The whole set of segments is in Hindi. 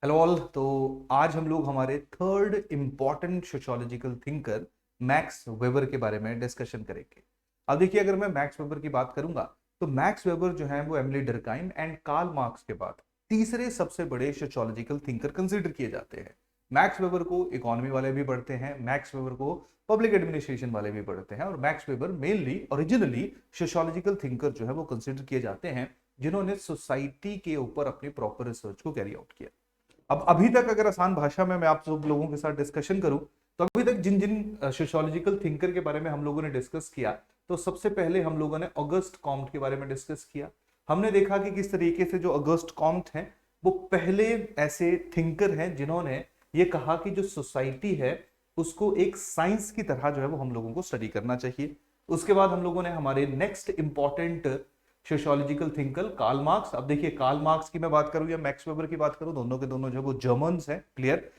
Hello all. तो आज हम लोग हमारे third important sociological thinker max weber के बारे में डिस्कशन करेंगे। अब देखिए, अगर मैं मैक्स वेबर की बात करूंगा तो मैक्स वेबर जो है वो एमिली डर्काइम एंड कार्ल मार्क्स के बाद तीसरे सबसे बड़े सोशियोलॉजिकल थिंकर कंसीडर किए जाते हैं। मैक्स वेबर को इकोनॉमी वाले भी पढ़ते हैं, मैक्स वेबर को पब्लिक एडमिनिस्ट्रेशन वाले भी पढ़ते हैं, और max weber mainly originally sociological thinker जो है वो कंसीडर किए जाते हैं जिन्होंने सोसाइटी के ऊपर अपनी प्रॉपर रिसर्च को कैरी आउट किया। अब अभी तक अगर आसान भाषा में मैं आप सब लोगों के साथ डिस्कशन करूं तो अभी तक जिन जिन सोशियोलॉजिकल थिंकर के बारे में हम लोगों ने डिस्कस किया, तो सबसे पहले हम लोगों ने ऑगस्ट कॉम्ट के बारे में डिस्कस किया। हमने देखा कि किस तरीके से जो ऑगस्ट कॉम्ट हैं वो पहले ऐसे थिंकर हैं जिन्होंने ये कहा कि जो सोसाइटी है उसको एक साइंस की तरह जो है वो हम लोगों को स्टडी करना चाहिए। उसके बाद हम लोगों ने हमारे next important sociological thinker Karl Marx. अब देखिए, कार्ल मार्क्स की मैं बात करूं या मैक्स वेबर की बात करूं, दोनों के दोनों जो है वो जर्मन्स हैं, क्लियर।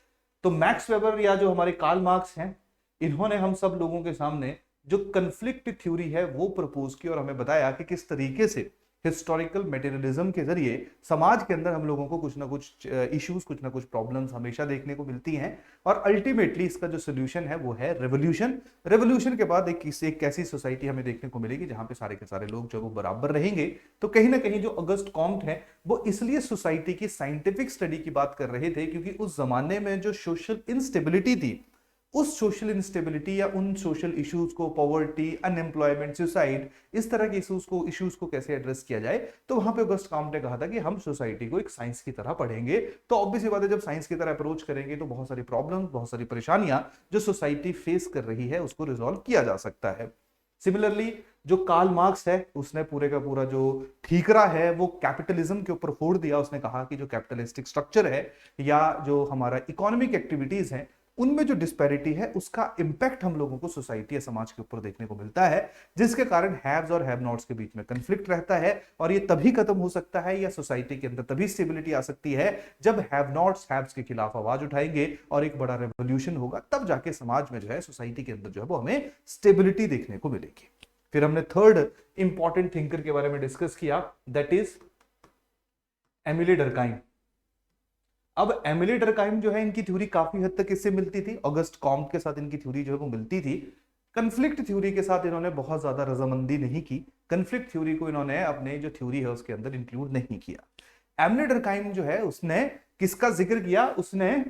तो मैक्स वेबर या जो हमारे कार्ल मार्क्स हैं, इन्होंने हम सब लोगों के सामने जो कन्फ्लिक्ट थ्योरी है वो प्रपोज की और हमें बताया कि किस तरीके से हिस्टोरिकल मटेरियलिज्म के जरिए समाज के अंदर हम लोगों को कुछ ना कुछ इश्यूज, कुछ ना कुछ प्रॉब्लम्स हमेशा देखने को मिलती हैं, और अल्टीमेटली इसका जो सोल्यूशन है वो है रेवोल्यूशन। रेवोल्यूशन के बाद एक ऐसी सोसाइटी हमें देखने को मिलेगी जहां पे सारे के सारे लोग जो वो बराबर रहेंगे। तो कहीं ना कहीं जो अगस्ट कॉम्ट है वो इसलिए सोसाइटी की साइंटिफिक स्टडी की बात कर रहे थे क्योंकि उस जमाने में जो सोशल इंस्टेबिलिटी थी, उस सोशल इंस्टेबिलिटी या उन सोशल इश्यूज को, पॉवर्टी, अनएम्प्लॉयमेंट, सुसाइड, इस तरह के इश्यूज को कैसे एड्रेस किया जाए। तो वहां पे अगस्ट कॉम्ट ने कहा था कि हम सोसाइटी को एक साइंस की तरह पढ़ेंगे। तो ऑब्वियस बात है, जब साइंस की तरह अप्रोच करेंगे तो बहुत सारी प्रॉब्लम्स, बहुत सारी परेशानियां जो सोसाइटी फेस कर रही है उसको रिजॉल्व किया जा सकता है। सिमिलरली जो कार्ल मार्क्स है उसने पूरे का पूरा जो ठीकरा है वो कैपिटलिज्म के ऊपर फोड़ दिया। उसने कहा कि जो कैपिटलिस्टिक स्ट्रक्चर है या जो हमारा इकोनॉमिक एक्टिविटीज है उनमें जो डिस्पैरिटी है उसका इंपैक्ट हम लोगों को सोसाइटी या समाज के ऊपर देखने को मिलता है, जिसके कारण हैव्स और हैव नॉट्स के बीच में कंफ्लिक्ट रहता है। और ये तभी खत्म हो सकता है या सोसाइटी के अंदर तभी स्टेबिलिटी आ सकती है जब हैव नॉट्स हैव्स के खिलाफ आवाज उठाएंगे और एक बड़ा रेवोल्यूशन होगा, तब जाके समाज में जो है, सोसाइटी के अंदर जो है वो हमें स्टेबिलिटी देखने को मिलेगी। फिर हमने थर्ड इंपॉर्टेंट थिंकर के बारे में डिस्कस किया, दैट इज एमिली डर्काइम। अब एमिली डर्काइम जो है, इनकी थ्योरी काफी हद तक इससे मिलती थी, ऑगस्ट कॉम्ट के साथ इनकी थ्योरी जो है वो मिलती थी। कन्फ्लिक्ट थ्योरी के साथ इन्होंने बहुत ज्यादा रजामंदी नहीं की, कन्फ्लिक्ट थ्योरी को इन्होंने अपने जो थ्योरी है उसके अंदर इंक्लूड नहीं किया। एमिली डर्काइम जो है उसने किसका जिक्र किया, उसने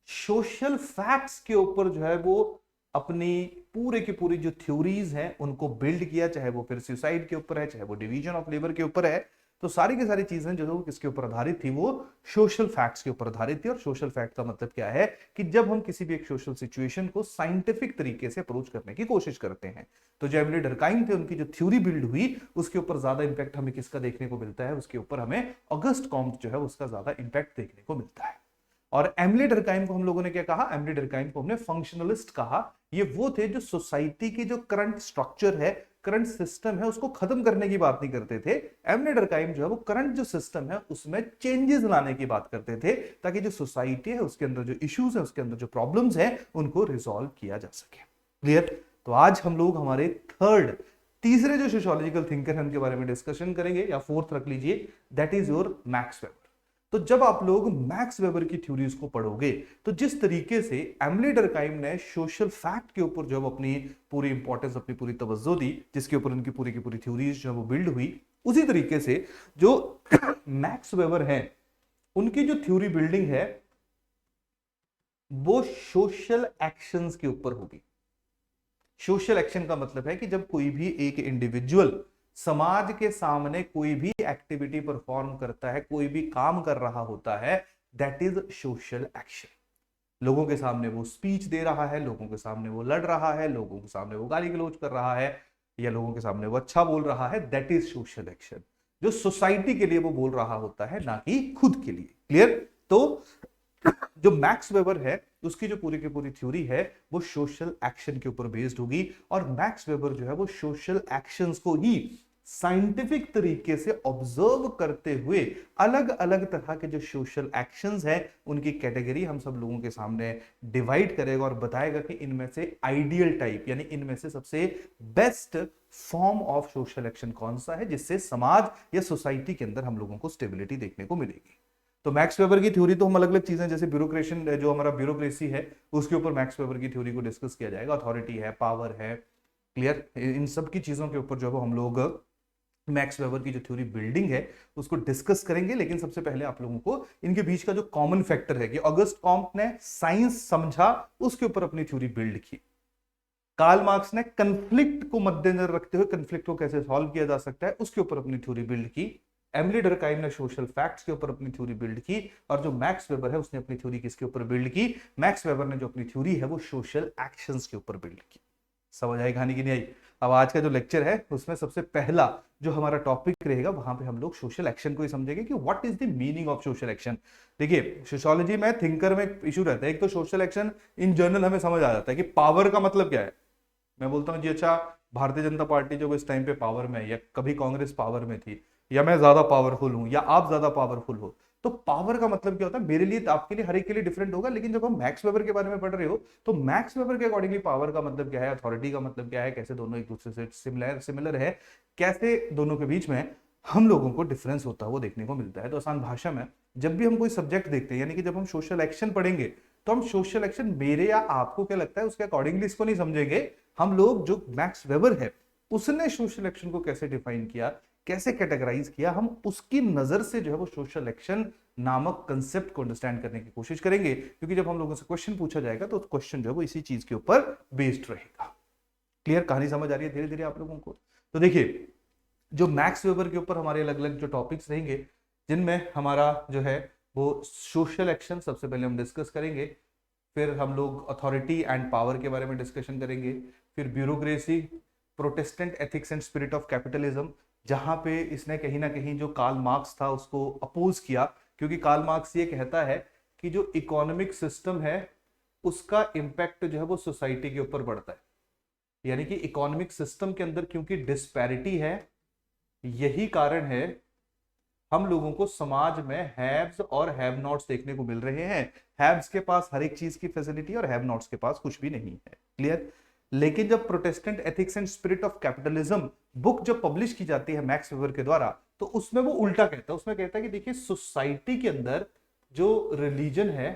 सोशल फैक्ट्स के ऊपर जो है वो अपनी पूरे की पूरी जो थ्योरीज हैं उनको बिल्ड किया, चाहे वो फिर सुसाइड के ऊपर है, चाहे वो डिवीजन ऑफ लेबर के ऊपर है। तो सारी की सारी चीजें जो है वो किसके ऊपर आधारित थी, वो सोशल फैक्ट्स के ऊपर आधारित थी। और सोशल फैक्ट का मतलब क्या है कि जब हम किसी भी एक सोशल सिचुएशन को साइंटिफिक तरीके से अप्रोच करने की कोशिश करते हैं, तो जो एमिली डर्काइम थे उनकी जो थ्योरी बिल्ड हुई उसके ऊपर ज्यादा इंपैक्ट हमें किसका देखने को मिलता है, उसके ऊपर हमें ऑगस्ट कॉम्ट जो है उसका ज्यादा इंपैक्ट देखने को मिलता है। और एमिली डर्काइम को हम लोगों ने क्या कहा, एमिली डर्काइम को हमने फंक्शनलिस्ट कहा। ये वो थे जो सोसाइटी की जो करंट स्ट्रक्चर है, करंट सिस्टम है, उसको खत्म करने की बात नहीं करते थे। एमिली डर्काइम जो है वो करंट जो सिस्टम है उसमें चेंजेस लाने की बात करते थे, ताकि जो सोसाइटी है उसके अंदर जो इश्यूज है, उसके अंदर जो प्रॉब्लम्स है, उनको रिजॉल्व किया जा सके। क्लियर। तो आज हम लोग हमारे तीसरे जो सोशियोलॉजिकल थिंकर हैं उनके बारे में डिस्कशन करेंगे, या फोर्थ रख लीजिए, that is your max Weber. तो जब आप लोग मैक्स वेबर की थ्योरीज को पढ़ोगे तो जिस तरीके से एमिली डर्काइम ने सोशल फैक्ट के ऊपर जो अपनी पूरी इंपॉर्टेंस, अपनी पूरी तवज्जो दी, जिसके ऊपर उनकी पूरी की पूरी थ्योरीज जो है वो बिल्ड हुई, उसी तरीके से जो मैक्स वेबर हैं उनकी जो थ्योरी बिल्डिंग है वो सोशल एक्शंस के ऊपर होगी। सोशल एक्शन का मतलब है कि जब कोई भी एक इंडिविजुअल समाज के सामने कोई भी एक्टिविटी परफॉर्म करता है, कोई भी काम कर रहा होता है, दैट इज सोशल एक्शन। लोगों के सामने वो स्पीच दे रहा है, लोगों के सामने वो लड़ रहा है, लोगों के सामने वो गाली गलौज कर रहा है, या लोगों के सामने वो अच्छा बोल रहा है, दैट इज सोशल एक्शन। जो सोसाइटी के लिए वो बोल रहा होता है, ना कि खुद के लिए। क्लियर। तो जो मैक्स वेबर है उसकी जो पूरी की पूरी थ्योरी है वो सोशल एक्शन के ऊपर बेस्ड होगी, और मैक्स वेबर जो है वो सोशल एक्शंस को ही साइंटिफिक तरीके से ऑब्जर्व करते हुए अलग अलग तरह के जो सोशल एक्शंस हैं उनकी कैटेगरी हम सब लोगों के सामने डिवाइड करेगा और बताएगा कि इनमें से आइडियल टाइप, यानी इनमें से सबसे best form of social action कौन सा है जिससे समाज या सोसाइटी के अंदर हम लोगों को स्टेबिलिटी देखने को मिलेगी। तो मैक्स वेबर की थ्योरी तो हम अलग अलग चीजें जैसे ब्यूरोक्रेशन जो हमारा ब्यूरोक्रेसी है उसके ऊपर मैक्स वेबर की थ्योरी को डिस्कस किया जाएगा, अथॉरिटी है, पावर है, क्लियर, इन सब की चीजों के ऊपर जो है हम लोग मैक्स वेबर की जो थ्योरी बिल्डिंग है उसको डिस्कस करेंगे। लेकिन सबसे पहले आप लोगों को इनके बीच का जो कॉमन फैक्टर है कि ऑगस्ट कॉम्ट ने साइंस समझा, उसके ऊपर अपनी थ्योरी बिल्ड की। कार्ल मार्क्स ने कंफ्लिक्ट को मद्देनजर रखते हुए कंफ्लिक्ट को कैसे सॉल्व किया जा सकता है उसके ऊपर अपनी थ्योरी बिल्ड की। एमिली डर्कहाइम ने सोशल फैक्ट्स के ऊपर अपनी थ्योरी बिल्ड की। और जो मैक्स वेबर है उसने अपनी थ्योरी किसके ऊपर बिल्ड की? मैक्स वेबर ने जो अपनी थ्योरी है वो सोशल एक्शंस के ऊपर बिल्ड की। समझ आई कहानी की नहीं आई? अब आज का जो लेक्चर है उसमें सबसे पहला जो हमारा टॉपिक रहेगा वहां पे हम लोग सोशल एक्शन को ही समझेंगे कि what is the meaning of social action. देखिए सोशियोलॉजी में थिंकर में एक इशू रहता है, एक तो सोशल एक्शन इन जनरल हमें समझ आ जाता है कि पावर का मतलब क्या है। मैं बोलता हूँ जी अच्छा भारतीय जनता पार्टी जो इस टाइम पे पावर में है, या कभी कांग्रेस पावर में थी, या मैं ज्यादा पावरफुल हूं या आप ज्यादा पावरफुल हो, तो पावर का मतलब क्या होता है मेरे लिए, आपके लिए, हर एक के लिए डिफरेंट होगा। लेकिन जब हम मैक्स वेबर के बारे में पढ़ रहे हो तो मैक्स वेबर के अकॉर्डिंगली पावर का मतलब क्या है, अथॉरिटी का मतलब क्या है, कैसे दोनों एक दूसरे से सिमिलर है, कैसे दोनों के बीच में हम लोगों को डिफरेंस होता है वो देखने को मिलता है। तो आसान भाषा में जब भी हम कोई सब्जेक्ट देखते हैं, यानी कि जब हम सोशल एक्शन पढ़ेंगे तो हम सोशल एक्शन मेरे या आपको क्या लगता है उसके अकॉर्डिंगली इसको नहीं समझेंगे। हम लोग जो मैक्स वेबर है उसने सोशल एक्शन को कैसे डिफाइन किया, कैसे कैटेगराइज किया, हम उसकी नजर से जो है वो सोशल एक्शन नामक कंसेप्ट को अंडरस्टैंड करने की कोशिश करेंगे। क्योंकि जब हम लोगों से क्वेश्चन पूछा जाएगा तो क्वेश्चन जो है वो इसी चीज के ऊपर बेस्ड रहेगा। क्लियर, कहानी समझ आ रही है धीरे धीरे आप लोगों को? तो देखिए जो मैक्स वेबर के ऊपर हमारे अलग अलग जो टॉपिक्स रहेंगे जिनमें हमारा जो है वो सोशल एक्शन सबसे पहले हम डिस्कस करेंगे, फिर हम लोग अथॉरिटी एंड पावर के बारे में डिस्कशन करेंगे, फिर bureaucracy, Protestant ethics and spirit of capitalism, जहां पे इसने कहीं ना कहीं जो कार्ल मार्क्स था उसको अपोज किया। क्योंकि कार्ल मार्क्स ये कहता है कि जो इकोनॉमिक सिस्टम है उसका इंपैक्ट जो है वो सोसाइटी के ऊपर पड़ता है। यानी कि इकोनॉमिक सिस्टम के अंदर क्योंकि डिस्पैरिटी है, यही कारण है हम लोगों को समाज में हैव्स और हैव नॉट्स देखने को मिल रहे हैं। हैव्स के पास हर एक चीज की फैसिलिटी और हैव नॉट्स के पास कुछ भी नहीं है। क्लियर? लेकिन जब Protestant ethics and spirit of capitalism book जब पब्लिश की जाती है मैक्स वेबर के द्वारा, तो उसमें वो उल्टा कहता है। उसमें कहता है कि देखिए सोसाइटी के अंदर जो रिलीजन है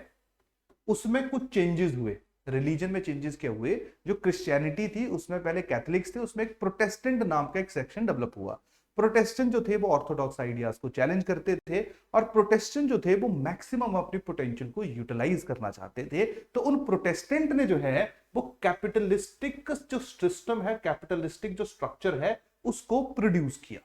उसमें कुछ चेंजेस हुए। रिलीजन में चेंजेस क्या हुए? जो क्रिश्चियनिटी थी उसमें पहले कैथोलिक्स थे, उसमें एक प्रोटेस्टेंट नाम का एक सेक्शन डेवलप हुआ। प्रोटेस्टेंट जो थे वो ऑर्थोडॉक्स आइडियाज को चैलेंज करते थे, और प्रोटेस्टेंट जो थे वो मैक्सिमम अपनी पोटेंशियल को यूटिलाइज करना चाहते थे। तो उन प्रोटेस्टेंट ने जो है वो कैपिटलिस्टिक जो सिस्टम है, कैपिटलिस्टिक जो स्ट्रक्चर है उसको प्रोड्यूस किया।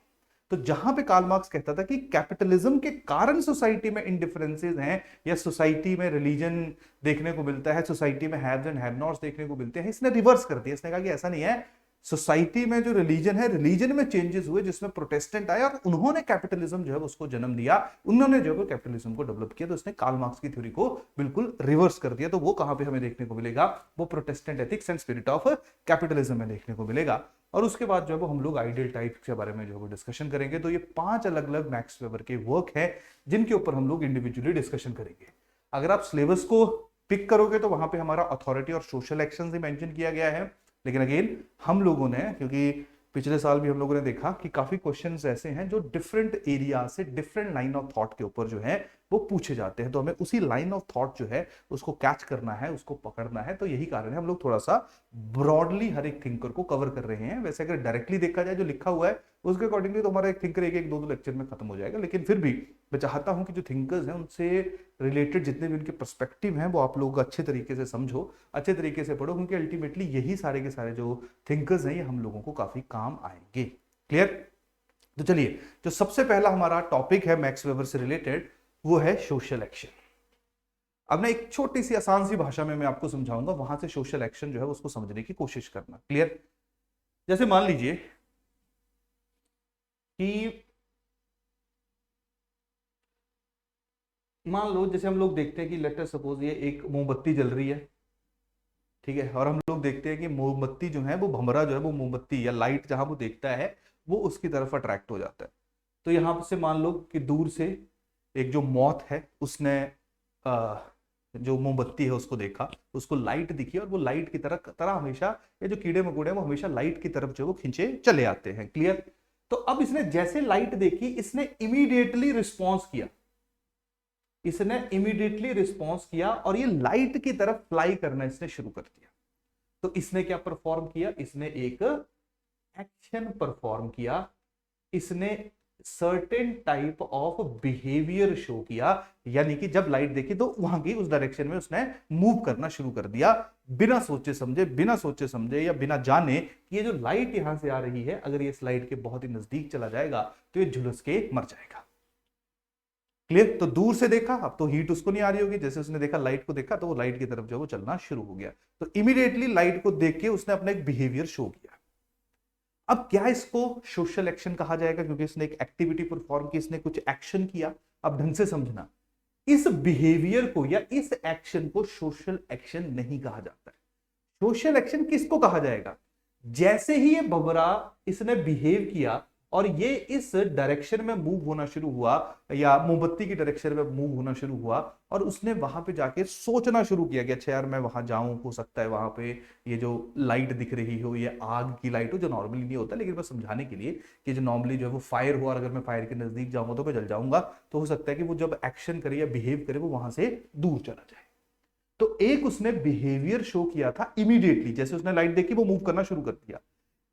तो जहां पे कार्ल मार्क्स कहता था कि कैपिटलिज्म के कारण सोसाइटी में इंडिफरेंसेस हैं, या सोसाइटी में रिलीजन देखने को मिलता है, सोसाइटी में हैव्स एंड हैव नॉट्स देखने को मिलते हैं, इसने रिवर्स कर दिया। इसने कहा कि ऐसा नहीं है, सोसाइटी में जो रिलीजन है, रिलीजन में चेंजेस हुए जिसमें प्रोटेस्टेंट आए और उन्होंने कैपिटलिज्म जो है उसको जन्म दिया, उन्होंने जो है कैपिटलिज्म को डेवलप किया। तो इसने कार्ल मार्क्स की थ्योरी को बिल्कुल रिवर्स कर दिया। तो वो कहां पे हमें देखने को मिलेगा? वो Protestant ethics and spirit of capitalism में देखने को मिलेगा। और उसके बाद जो है वो हम लोग आइडियल टाइप के बारे में जो है वो डिस्कशन करेंगे। तो ये 5 अलग अलग मैक्स वेबर के वर्क हैं जिनके ऊपर हम लोग इंडिविजुअली डिस्कशन करेंगे। अगर आप सिलेबस को पिक करोगे तो वहां पे हमारा अथॉरिटी और सोशल एक्शन ही मेंशन किया गया है। लेकिन अगेन हम लोगों ने, क्योंकि पिछले साल भी हम लोगों ने देखा कि काफी क्वेश्चंस ऐसे हैं जो डिफरेंट एरिया से, डिफरेंट लाइन ऑफ थॉट के ऊपर जो है वो पूछे जाते हैं, तो हमें उसी लाइन ऑफ थॉट जो है उसको कैच करना है, उसको पकड़ना है। तो यही कारण है हम लोग थोड़ा सा ब्रॉडली हर एक थिंकर को कवर कर रहे हैं। वैसे अगर डायरेक्टली देखा जाए जो लिखा हुआ है उसके अकॉर्डिंगली तो हमारा एक थिंकर एक एक दो दो लेक्चर में खत्म हो जाएगा। लेकिन फिर भी मैं चाहता हूं कि जो थिंकर्स हैं उनसे रिलेटेड जितने भी उनके पर्सपेक्टिव हैं वो आप लोग अच्छे तरीके से समझो, अच्छे तरीके से पढ़ो, क्योंकि अल्टीमेटली यही सारे के सारे जो थिंकर्स हैं ये हम लोगों को काफी काम आएंगे। क्लियर? तो चलिए, जो सबसे पहला हमारा टॉपिक है मैक्स वेबर से रिलेटेड वो है सोशल एक्शन। अब ना एक छोटी सी आसान सी भाषा में मैं आपको समझाऊंगा, वहां से सोशल एक्शन जो है उसको समझने की कोशिश करना। क्लियर? जैसे मान लीजिए कि मान लो जैसे हम लोग देखते हैं कि लेट अस सपोज ये एक मोमबत्ती जल रही है, ठीक है, और हम लोग देखते हैं कि मोमबत्ती जो है वो भमरा जो है वो मोमबत्ती या लाइट जहां वो देखता है वो उसकी तरफ अट्रैक्ट हो जाता है। तो यहां से मान लो कि दूर से एक जो मॉथ है उसने जो मोमबत्ती है उसको देखा, उसको लाइट दिखी और वो लाइट की तरह हमेशा, ये जो कीड़े मकोड़े हैं वो हमेशा लाइट की तरफ जो वो खींचे चले आते हैं। क्लियर? तो अब इसने जैसे लाइट देखी इसने इमीडिएटली रिस्पॉन्स किया, इसने इमीडिएटली रिस्पॉन्स किया और ये लाइट की तरफ फ्लाई करना इसने शुरू कर दिया। तो इसने क्या परफॉर्म किया, इसने एक एक्शन परफॉर्म किया, इसने certain type of behaviour show किया, यानी कि जब लाइट देखी तो वहां की उस डायरेक्शन में उसने मूव करना शुरू कर दिया, बिना सोचे समझे या बिना जाने कि ये जो लाइट यहां से आ रही है, अगर ये इस लाइट के बहुत ही नजदीक चला जाएगा तो ये झुलस के मर जाएगा। क्लियर? तो दूर से देखा, अब तो हीट उसको नहीं आ रही होगी, जैसे उसने देखा लाइट को देखा तो वो लाइट की तरफ जो वो चलना शुरू हो गया। तो इमीडिएटली लाइट को देख के उसने अपना एक बिहेवियर शो किया। अब क्या इसको सोशल एक्शन कहा जाएगा, क्योंकि इसने एक एक्टिविटी परफॉर्म की, इसने कुछ एक्शन किया। अब ढंग से समझना, इस बिहेवियर को या इस एक्शन को सोशल एक्शन नहीं कहा जाता है। सोशल एक्शन किसको कहा जाएगा? जैसे ही ये बबरा इसने बिहेव किया और ये इस डायरेक्शन में मूव होना शुरू हुआ या मोमबत्ती की डायरेक्शन में मूव होना शुरू हुआ और उसने वहां पे जाके सोचना शुरू किया कि अच्छा यार मैं वहां जाऊं, हो सकता है वहां पे ये जो लाइट दिख रही हो ये आग की लाइट हो, जो नॉर्मली नहीं होता, लेकिन बस समझाने के लिए कि जो नॉर्मली जो है वो फायर हुआ और अगर मैं फायर के नजदीक जाऊंगा तो मैं जल जाऊंगा, तो हो सकता है कि वो जब एक्शन करे या बिहेव करे वो वहां से दूर चला जाए। तो एक उसने बिहेवियर शो किया था इमीडिएटली, जैसे उसने लाइट देखी वो मूव करना शुरू कर दिया।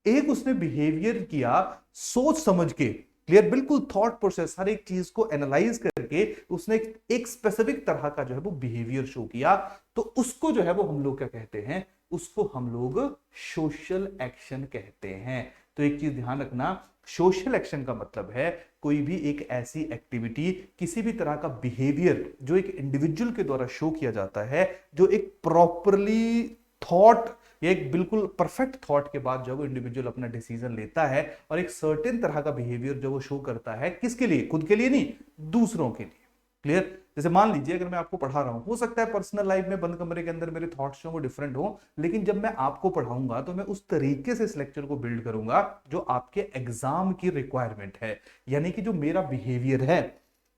एक उसने बिहेवियर किया सोच समझ के, क्लियर, बिल्कुल थॉट प्रोसेस, हर एक चीज को एनालाइज करके उसने एक स्पेसिफिक तरह का जो है वो बिहेवियर शो किया। तो उसको जो है वो हम लोग क्या कहते हैं, उसको हम लोग सोशल एक्शन कहते हैं। तो एक चीज ध्यान रखना, सोशल एक्शन का मतलब है कोई भी एक ऐसी एक्टिविटी, किसी भी तरह का बिहेवियर जो एक इंडिविजुअल के द्वारा शो किया जाता है, जो एक प्रॉपरली थॉट, एक बिल्कुल परफेक्ट थॉट के बाद जो वो इंडिविजुअल अपना डिसीजन लेता है और एक सर्टेन तरह का बिहेवियर जो वो शो करता है, किसके लिए? खुद के लिए नहीं, दूसरों के लिए। क्लियर? जैसे मान लीजिए अगर मैं आपको पढ़ा रहा हूं, हो सकता है पर्सनल लाइफ में बंद कमरे के अंदर मेरे थॉट्स जो वो डिफरेंट हो, लेकिन जब मैं आपको पढ़ाऊंगा तो मैं उस तरीके से इस लेक्चर को बिल्ड करूंगा जो आपके एग्जाम की रिक्वायरमेंट है। यानी कि जो मेरा बिहेवियर है,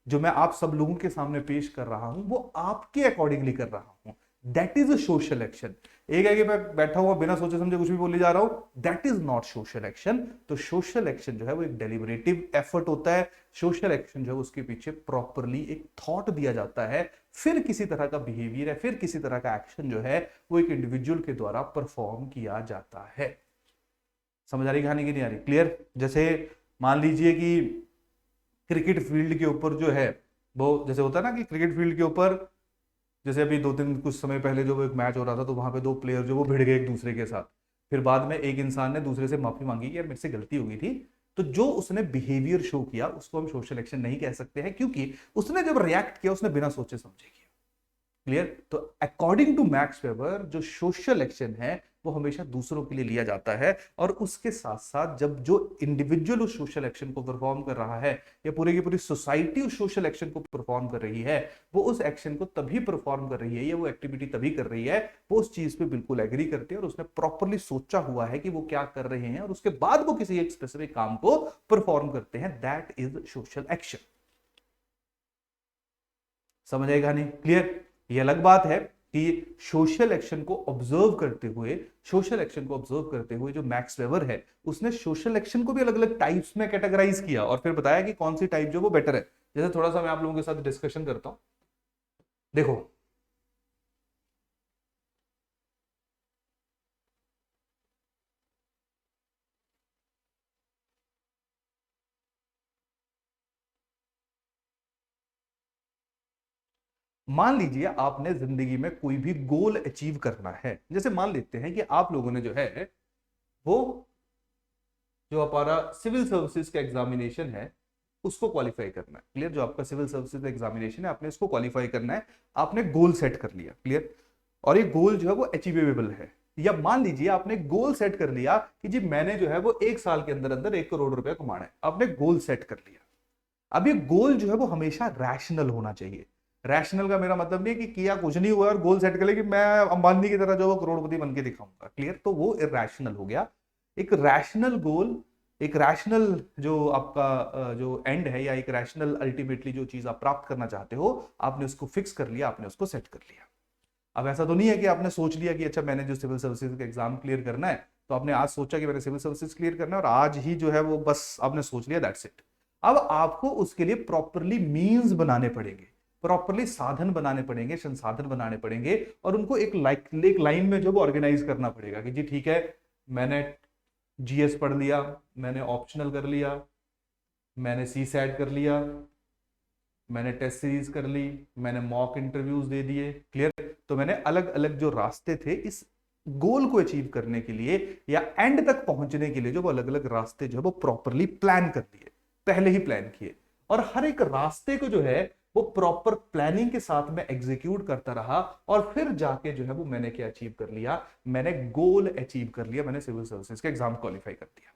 जो मैं आप सब लोगों के सामने पेश कर रहा हूं, वो आपके अकॉर्डिंगली कर रहा हूं। That is a social action. एक है कि मैं बैठा हुआ बिना सोचे समझे कुछ भी बोले जा रहा हूं, that is not social action. तो सोशल एक्शन जो है वो एक डेलिबरेटिव एफर्ट होता है। सोशल एक्शन जो है उसके पीछे प्रॉपरली एक थॉट दिया जाता है, फिर किसी तरह का बिहेवियर है, फिर किसी तरह का एक्शन जो है वो एक इंडिविजुअल के द्वारा परफॉर्म किया जाता है। समझ आ रही कहानी की नहीं आ रही? क्लियर? जैसे मान लीजिए कि क्रिकेट फील्ड के ऊपर जो है वो, जैसे होता है ना कि क्रिकेट फील्ड के ऊपर, जैसे अभी कुछ समय पहले जो एक मैच हो रहा था तो वहां पे दो प्लेयर जो वो भिड़ गए एक दूसरे के साथ, फिर बाद में एक इंसान ने दूसरे से माफी मांगी कि यार मेरे से गलती हो गई थी। तो जो उसने बिहेवियर शो किया उसको हम सोशल एक्शन नहीं कह सकते हैं, क्योंकि उसने जब रिएक्ट किया उसने बिना सोचे समझे किया। क्लियर? तो अकॉर्डिंग टू मैक्स वेबर जो सोशल एक्शन है वो हमेशा दूसरों के लिए लिया जाता है, और उसके साथ साथ जब जो इंडिविजुअल उस सोशल एक्शन को परफॉर्म कर रहा है या पूरी की पूरी सोसाइटी उस सोशल एक्शन को परफॉर्म कर रही है, वो उस एक्शन को तभी परफॉर्म कर रही है या वो एक्टिविटी तभी कर रही है, वो उस चीज पे बिल्कुल एग्री करते हैं और उसने प्रॉपरली सोचा हुआ है कि वो क्या कर रहे हैं और उसके बाद वो किसी एक स्पेसिफिक काम को परफॉर्म करते हैं। That is social action. समझ आएगा नहीं? क्लियर? ये अलग बात है कि सोशल एक्शन को ऑब्जर्व करते हुए, सोशल एक्शन को ऑब्जर्व करते हुए जो मैक्स वेबर है उसने सोशल एक्शन को भी अलग अलग टाइप्स में कैटेगराइज किया और फिर बताया कि कौन सी टाइप जो वो बेटर है। जैसे थोड़ा सा मैं आप लोगों के साथ डिस्कशन करता हूं। देखो, मान लीजिए आपने जिंदगी में कोई भी गोल अचीव करना है। जैसे मान लेते हैं कि आप लोगों ने जो है वो जो हमारा सिविल सर्विसेज का एग्जामिनेशन है उसको क्वालिफाई करना है। क्लियर? जो आपका सिविल सर्विसेज एग्जामिनेशन है आपने इसको क्वालिफाई करना है, आपने गोल सेट कर लिया। क्लियर? और ये गोल जो है वो अचीवेबल है। या मान लीजिए आपने गोल सेट कर लिया कि जी मैंने जो है वो एक साल के अंदर अंदर 1 करोड़ रुपया कमाना है, आपने गोल सेट कर लिया। अब ये गोल जो है वो हमेशा रैशनल होना चाहिए। रैशनल का मेरा मतलब नहीं है कि किया कुछ नहीं हुआ और गोल सेट कर लिया कि मैं अंबानी की तरह जो वो करोड़पति बन के दिखाऊंगा। क्लियर? तो वो इरैशनल हो गया। एक रैशनल गोल, एक रैशनल जो आपका जो एंड है या एक रैशनल अल्टीमेटली जो चीज आप प्राप्त करना चाहते हो, आपने उसको फिक्स कर लिया, आपने उसको सेट कर लिया। अब ऐसा तो नहीं है कि आपने सोच लिया कि अच्छा मैंने जो सिविल सर्विसेज का एग्जाम क्लियर करना है, तो आपने आज सोचा कि मैंने सिविल सर्विसेज क्लियर करना है और आज ही जो है वो बस आपने सोच लिया, दैट्स इट। अब आपको उसके लिए प्रॉपरली मींस बनाने पड़ेंगे। प्रॉपरली साधन बनाने पड़ेंगे, संसाधन बनाने पड़ेंगे और उनको एक लाइन में जो ऑर्गेनाइज करना पड़ेगा कि जी ठीक है, मैंने जीएस पढ़ लिया, मैंने ऑप्शनल कर लिया, मैंने सी सैट कर लिया, मैंने टेस्ट सीरीज कर ली, मैंने मॉक इंटरव्यूज दे दिए, क्लियर। तो मैंने अलग अलग जो रास्ते थे इस गोल को अचीव करने के लिए या एंड तक पहुंचने के लिए, जो वो अलग अलग रास्ते जो है वो प्रॉपरली प्लान कर दिए, पहले ही प्लान किए। और हर एक रास्ते को जो है वो प्रॉपर प्लानिंग के साथ में एग्जीक्यूट करता रहा और फिर जाके जो है वो मैंने क्या अचीव कर लिया, मैंने गोल अचीव कर लिया, मैंने सिविल सर्विसेज का एग्जाम क्वालिफाई कर दिया,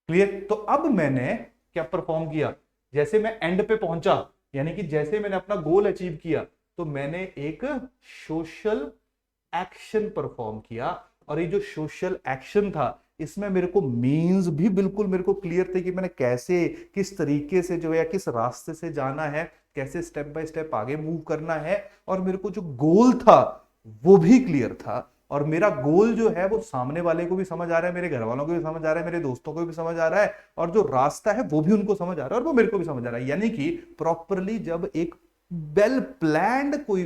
क्लियर। तो अब मैंने क्या परफॉर्म किया, जैसे मैं एंड पे पहुंचा, यानी कि जैसे मैंने अपना गोल अचीव किया, तो मैंने एक सोशल एक्शन परफॉर्म किया। और ये जो सोशल एक्शन था, इसमें मेरे को मीन्स भी बिल्कुल मेरे को क्लियर थे कि मैंने कैसे, किस तरीके से जो है, किस रास्ते से जाना है, कैसे स्टेप बाय स्टेप आगे मूव करना है। और मेरे को जो गोल था वो भी क्लियर था। और मेरा गोल जो है वो सामने वाले को भी समझ आ रहा है, मेरे घर वालों को भी समझ आ रहा है, मेरे दोस्तों को भी समझ आ रहा है, और जो रास्ता है वो भी उनको समझ आ रहा है और वो मेरे को भी समझ आ रहा है। यानी कि प्रॉपरली जब एक वेल प्लान्ड कोई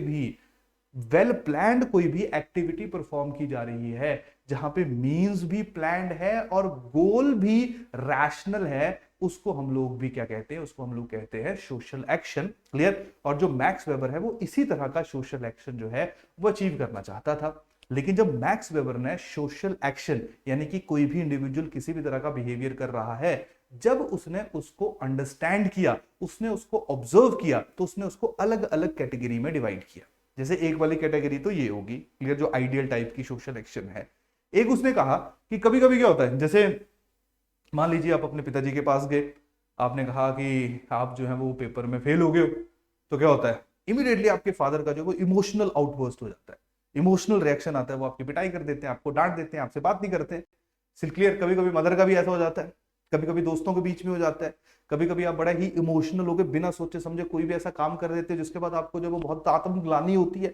भी एक्टिविटी परफॉर्म की जा रही है, जहां पे मीन्स भी प्लान्ड है और गोल भी रैशनल है, उसको हम लोग भी क्या कहते हैं, उसको हम लोग कहते हैं सोशल एक्शन, क्लियर। और जो मैक्स वेबर है वो इसी तरह का सोशल एक्शन जो है वो अचीव करना चाहता था। लेकिन जब मैक्स वेबर ने सोशल एक्शन, यानी कि कोई भी इंडिविजुअल किसी भी तरह का बिहेवियर कर रहा है, जब उसने उसको अंडरस्टैंड किया, उसने उसको ऑब्जर्व किया, तो उसने उसको अलग अलग कैटेगरी में डिवाइड किया। जैसे एक वाली कैटेगरी तो ये होगी, क्लियर, जो आइडियल टाइप की सोशल एक्शन है। एक उसने कहा कि कभी कभी क्या होता है, जैसे मान लीजिए आप अपने पिताजी के पास गए, आपने कहा कि आप जो है वो पेपर में फेल हो गए हो, तो क्या होता है, इमीडिएटली आपके फादर का जो वो इमोशनल आउटबर्स्ट हो जाता है, इमोशनल रिएक्शन आता है, वो आपकी पिटाई कर देते हैं, आपको डांट देते हैं, आपसे बात नहीं करते। क्लियर। कभी कभी मदर का भी ऐसा हो जाता है, कभी कभी दोस्तों के बीच में हो जाता है, कभी कभी आप बड़ा ही इमोशनल होकर बिना सोचे समझे कोई भी ऐसा काम कर देते हैं जिसके बाद आपको जो वो बहुत आत्मग्लानि होती है,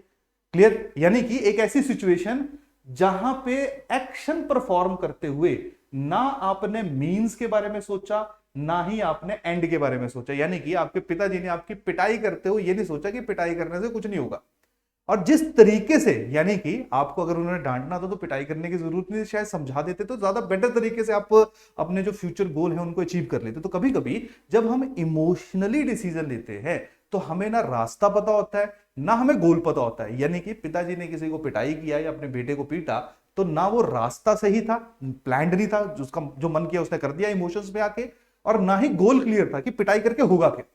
क्लियर। यानी कि एक ऐसी सिचुएशन जहां पे एक्शन परफॉर्म करते हुए ना आपने मीन्स के बारे में सोचा, ना ही आपने एंड के बारे में सोचा। यानी कि आपके पिताजी ने आपकी पिटाई करते हुए ये नहीं सोचा कि पिटाई करने से कुछ नहीं होगा, और जिस तरीके से, यानी कि आपको अगर उन्होंने डांटना था तो पिटाई करने की जरूरत नहीं, शायद समझा देते तो ज्यादा बेटर तरीके से आप अपने जो फ्यूचर गोल है उनको अचीव कर लेते। तो कभी कभी जब हम इमोशनली डिसीजन लेते हैं तो हमें ना रास्ता पता होता है, ना हमें गोल पता होता है। यानी कि पिताजी ने किसी को पिटाई किया या अपने बेटे को पीटा, तो ना वो रास्ता सही था, प्लान्ड नहीं था, जिसका जो मन किया उसने कर दिया इमोशंस में आके, और ना ही गोल क्लियर था कि पिटाई करके होगा क्या,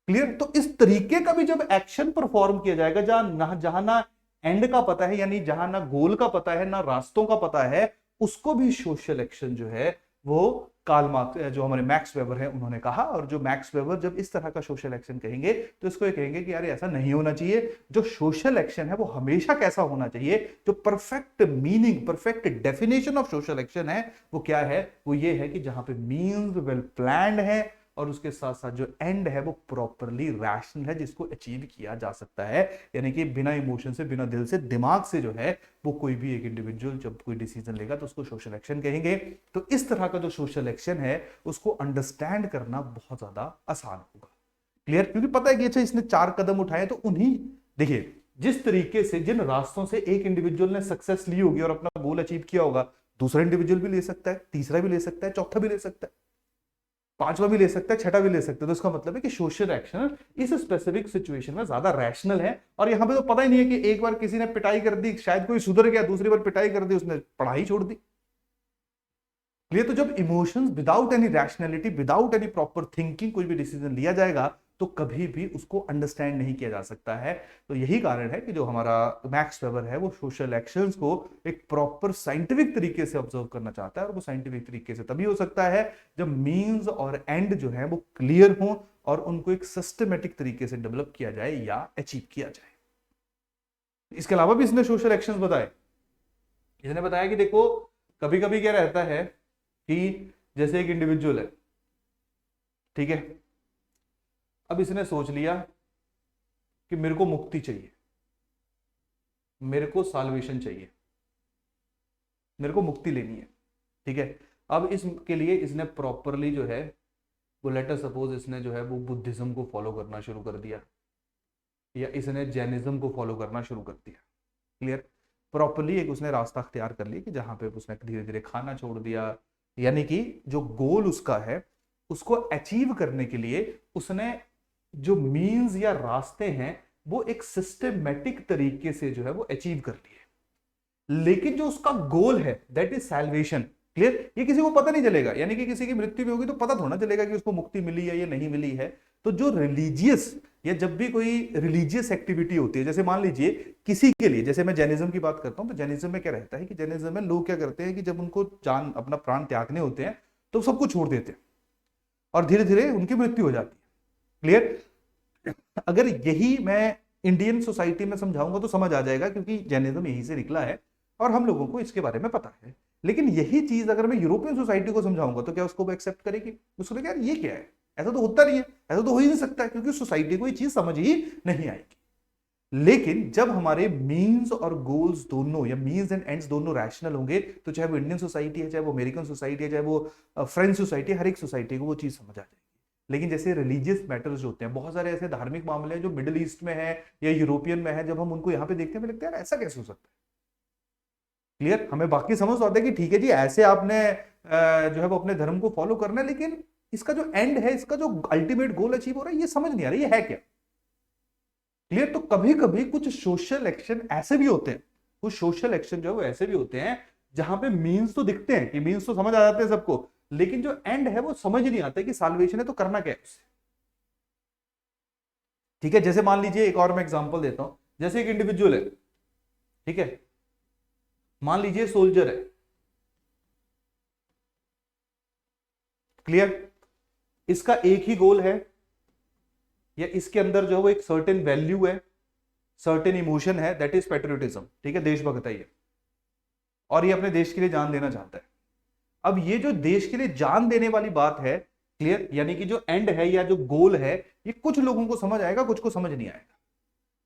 क्लियर। तो इस तरीके का भी जब एक्शन परफॉर्म किया जाएगा, जहां ना एंड का पता है, यानी जहां ना गोल का पता है, ना रास्तों का पता है, उसको भी सोशल एक्शन जो है वो कार्ल मार्क्स, जो हमारे मैक्स वेबर है, उन्होंने कहा। और जो मैक्स वेबर जब इस तरह का सोशल एक्शन कहेंगे तो इसको ये कहेंगे कि यार ऐसा नहीं होना चाहिए। जो सोशल एक्शन है वो हमेशा कैसा होना चाहिए, जो perfect meaning, perfect definition of social action है वो क्या है, वो ये है कि जहां पे मीन्स वेल प्लान्ड है और उसके साथ साथ जो एंड है वो प्रॉपरली रैशनल है, जिसको अचीव किया जा सकता है। यानी कि बिना इमोशन से, बिना दिल से, दिमाग से जो है वो कोई भी एक इंडिविजुअल जब कोई डिसीजन लेगा तो उसको सोशल एक्शन कहेंगे। तो इस तरह का जो सोशल एक्शन है उसको अंडरस्टैंड करना बहुत ज्यादा आसान होगा, क्लियर। क्योंकि पता है कि अच्छा इसने 4 कदम उठाए, तो उन्हीं, देखिए जिस तरीके से, जिन रास्तों से एक इंडिविजुअल ने सक्सेस ली होगी और अपना गोल अचीव किया होगा, दूसरा इंडिविजुअल भी ले सकता है, तीसरा भी ले सकता है, चौथा भी ले सकता है, पांचवा भी ले सकता है, छठा भी ले सकता है। तो इसका मतलब है कि सोशल एक्शन इस स्पेसिफिक सिचुएशन में ज्यादा रैशनल है। और यहां पे तो पता ही नहीं है कि एक बार किसी ने पिटाई कर दी, शायद कोई सुधर गया, दूसरी बार पिटाई कर दी, उसने पढ़ाई छोड़ दी, क्लियर। तो जब emotions without any rationality, without any proper thinking कोई भी डिसीजन लिया जाएगा तो कभी भी उसको अंडरस्टैंड नहीं किया जा सकता है। तो यही कारण है कि जो हमारा मैक्स वेबर है वो सोशल एक्शंस को एक प्रॉपर साइंटिफिक तरीके से ऑब्जर्व करना चाहता है। और वो साइंटिफिक तरीके से तभी हो सकता है जब मीन्स और एंड जो है वो क्लियर हो और उनको एक सिस्टमेटिक तरीके से डेवलप किया जाए या अचीव किया जाए। इसके अलावा भी इसने सोशल एक्शंस बताए। इसने बताया कि देखो कभी कभी क्या रहता है कि जैसे एक इंडिविजुअल है, ठीक है, अब इसने सोच लिया कि मेरे को मुक्ति चाहिए, मेरे को साल्वेशन चाहिए, मेरे को मुक्ति लेनी है, ठीक है। अब इसके लिए इसने प्रॉपरली जो है वो लेटर सपोज इसने जो है वो बुद्धिज्म को फॉलो करना शुरू कर दिया, या इसने जैनिज्म को फॉलो करना शुरू कर दिया। क्लियर? प्रॉपरली एक उसने रास्ता अख्तियार कर लिया कि जहां पे उसने धीरे धीरे खाना छोड़ दिया, यानी कि जो गोल उसका है उसको अचीव करने के लिए उसने जो मीन्स या रास्ते हैं वो एक सिस्टमेटिक तरीके से जो है वो अचीव कर लिए। लेकिन जो उसका गोल है दैट इज सैल्वेशन। क्लियर? ये किसी को पता नहीं चलेगा, यानी कि किसी की मृत्यु भी होगी तो पता थोड़ा चलेगा कि उसको मुक्ति मिली है या नहीं मिली है। तो जो रिलीजियस या जब भी कोई रिलीजियस एक्टिविटी होती है, जैसे मान लीजिए किसी के लिए, जैसे मैं जैनिज्म की बात करता हूं, तो जैनिज्म में क्या रहता है कि जैनिज्म में लोग क्या करते हैं कि जब उनको जान अपना प्राण त्यागने होते हैं तो सब कुछ छोड़ देते हैं और धीरे धीरे उनकी मृत्यु हो जाती है। क्लियर? अगर यही मैं इंडियन सोसाइटी में समझाऊंगा तो समझ आ जाएगा, क्योंकि जैनिज्म यहीं से निकला है और हम लोगों को इसके बारे में पता है। लेकिन यही चीज अगर मैं यूरोपियन सोसाइटी को समझाऊंगा तो क्या उसको वो एक्सेप्ट करेगी? उसको यार ये क्या है, ऐसा तो होता नहीं है, ऐसा तो हो ही नहीं सकता, क्योंकि सोसाइटी को ये चीज समझ ही नहीं आएगी। लेकिन जब हमारे मीन्स और गोल्स दोनों, या मीन्स एंड एंड्स दोनों रैशनल होंगे, तो चाहे वो इंडियन सोसाइटी है, चाहे वो अमेरिकन सोसाइटी है, चाहे वो फ्रेंच सोसाइटी है, हर एक सोसाइटी को वो चीज समझ आ जाएगी। लेकिन जैसे रिलीजियस मैटर्स जो होते हैं, बहुत सारे ऐसे धार्मिक मामले हैं जो मिडिल ईस्ट में है या यूरोपियन में है, जब हम उनको यहाँ पे देखते हैं लगता है यार ऐसा कैसे हो सकता है। क्लियर? हमें बाकी समझ तो आता है कि ठीक है जी ऐसे आपने जो है वो अपने धर्म को फॉलो करना है, लेकिन इसका जो एंड है, इसका जो अल्टीमेट गोल अचीव हो रहा है, ये समझ नहीं आ रहा ये है क्या। क्लियर? तो कभी कभी कुछ सोशल एक्शन ऐसे भी होते हैं, कुछ सोशल एक्शन जो है वो ऐसे भी होते हैं जहां पे मीन्स तो दिखते हैं कि मीन्स तो समझ आ जाते हैं सबको, लेकिन जो एंड है वो समझ नहीं आता कि साल्वेशन है तो करना क्या है उससे। ठीक है? जैसे मान लीजिए एक और मैं एग्जांपल देता हूं, जैसे एक इंडिविजुअल है, ठीक है, मान लीजिए सोल्जर है। क्लियर? इसका एक ही गोल है, या इसके अंदर जो है वो एक सर्टेन वैल्यू है, सर्टेन इमोशन है, दैट इज पेट्रियोटिज्म। ठीक है? देशभक्ति है, और ये अपने देश के लिए जान देना चाहता है। अब ये जो देश के लिए जान देने वाली बात है, क्लियर, यानी कि जो एंड है या जो गोल है, ये कुछ लोगों को समझ आएगा, कुछ को समझ नहीं आएगा।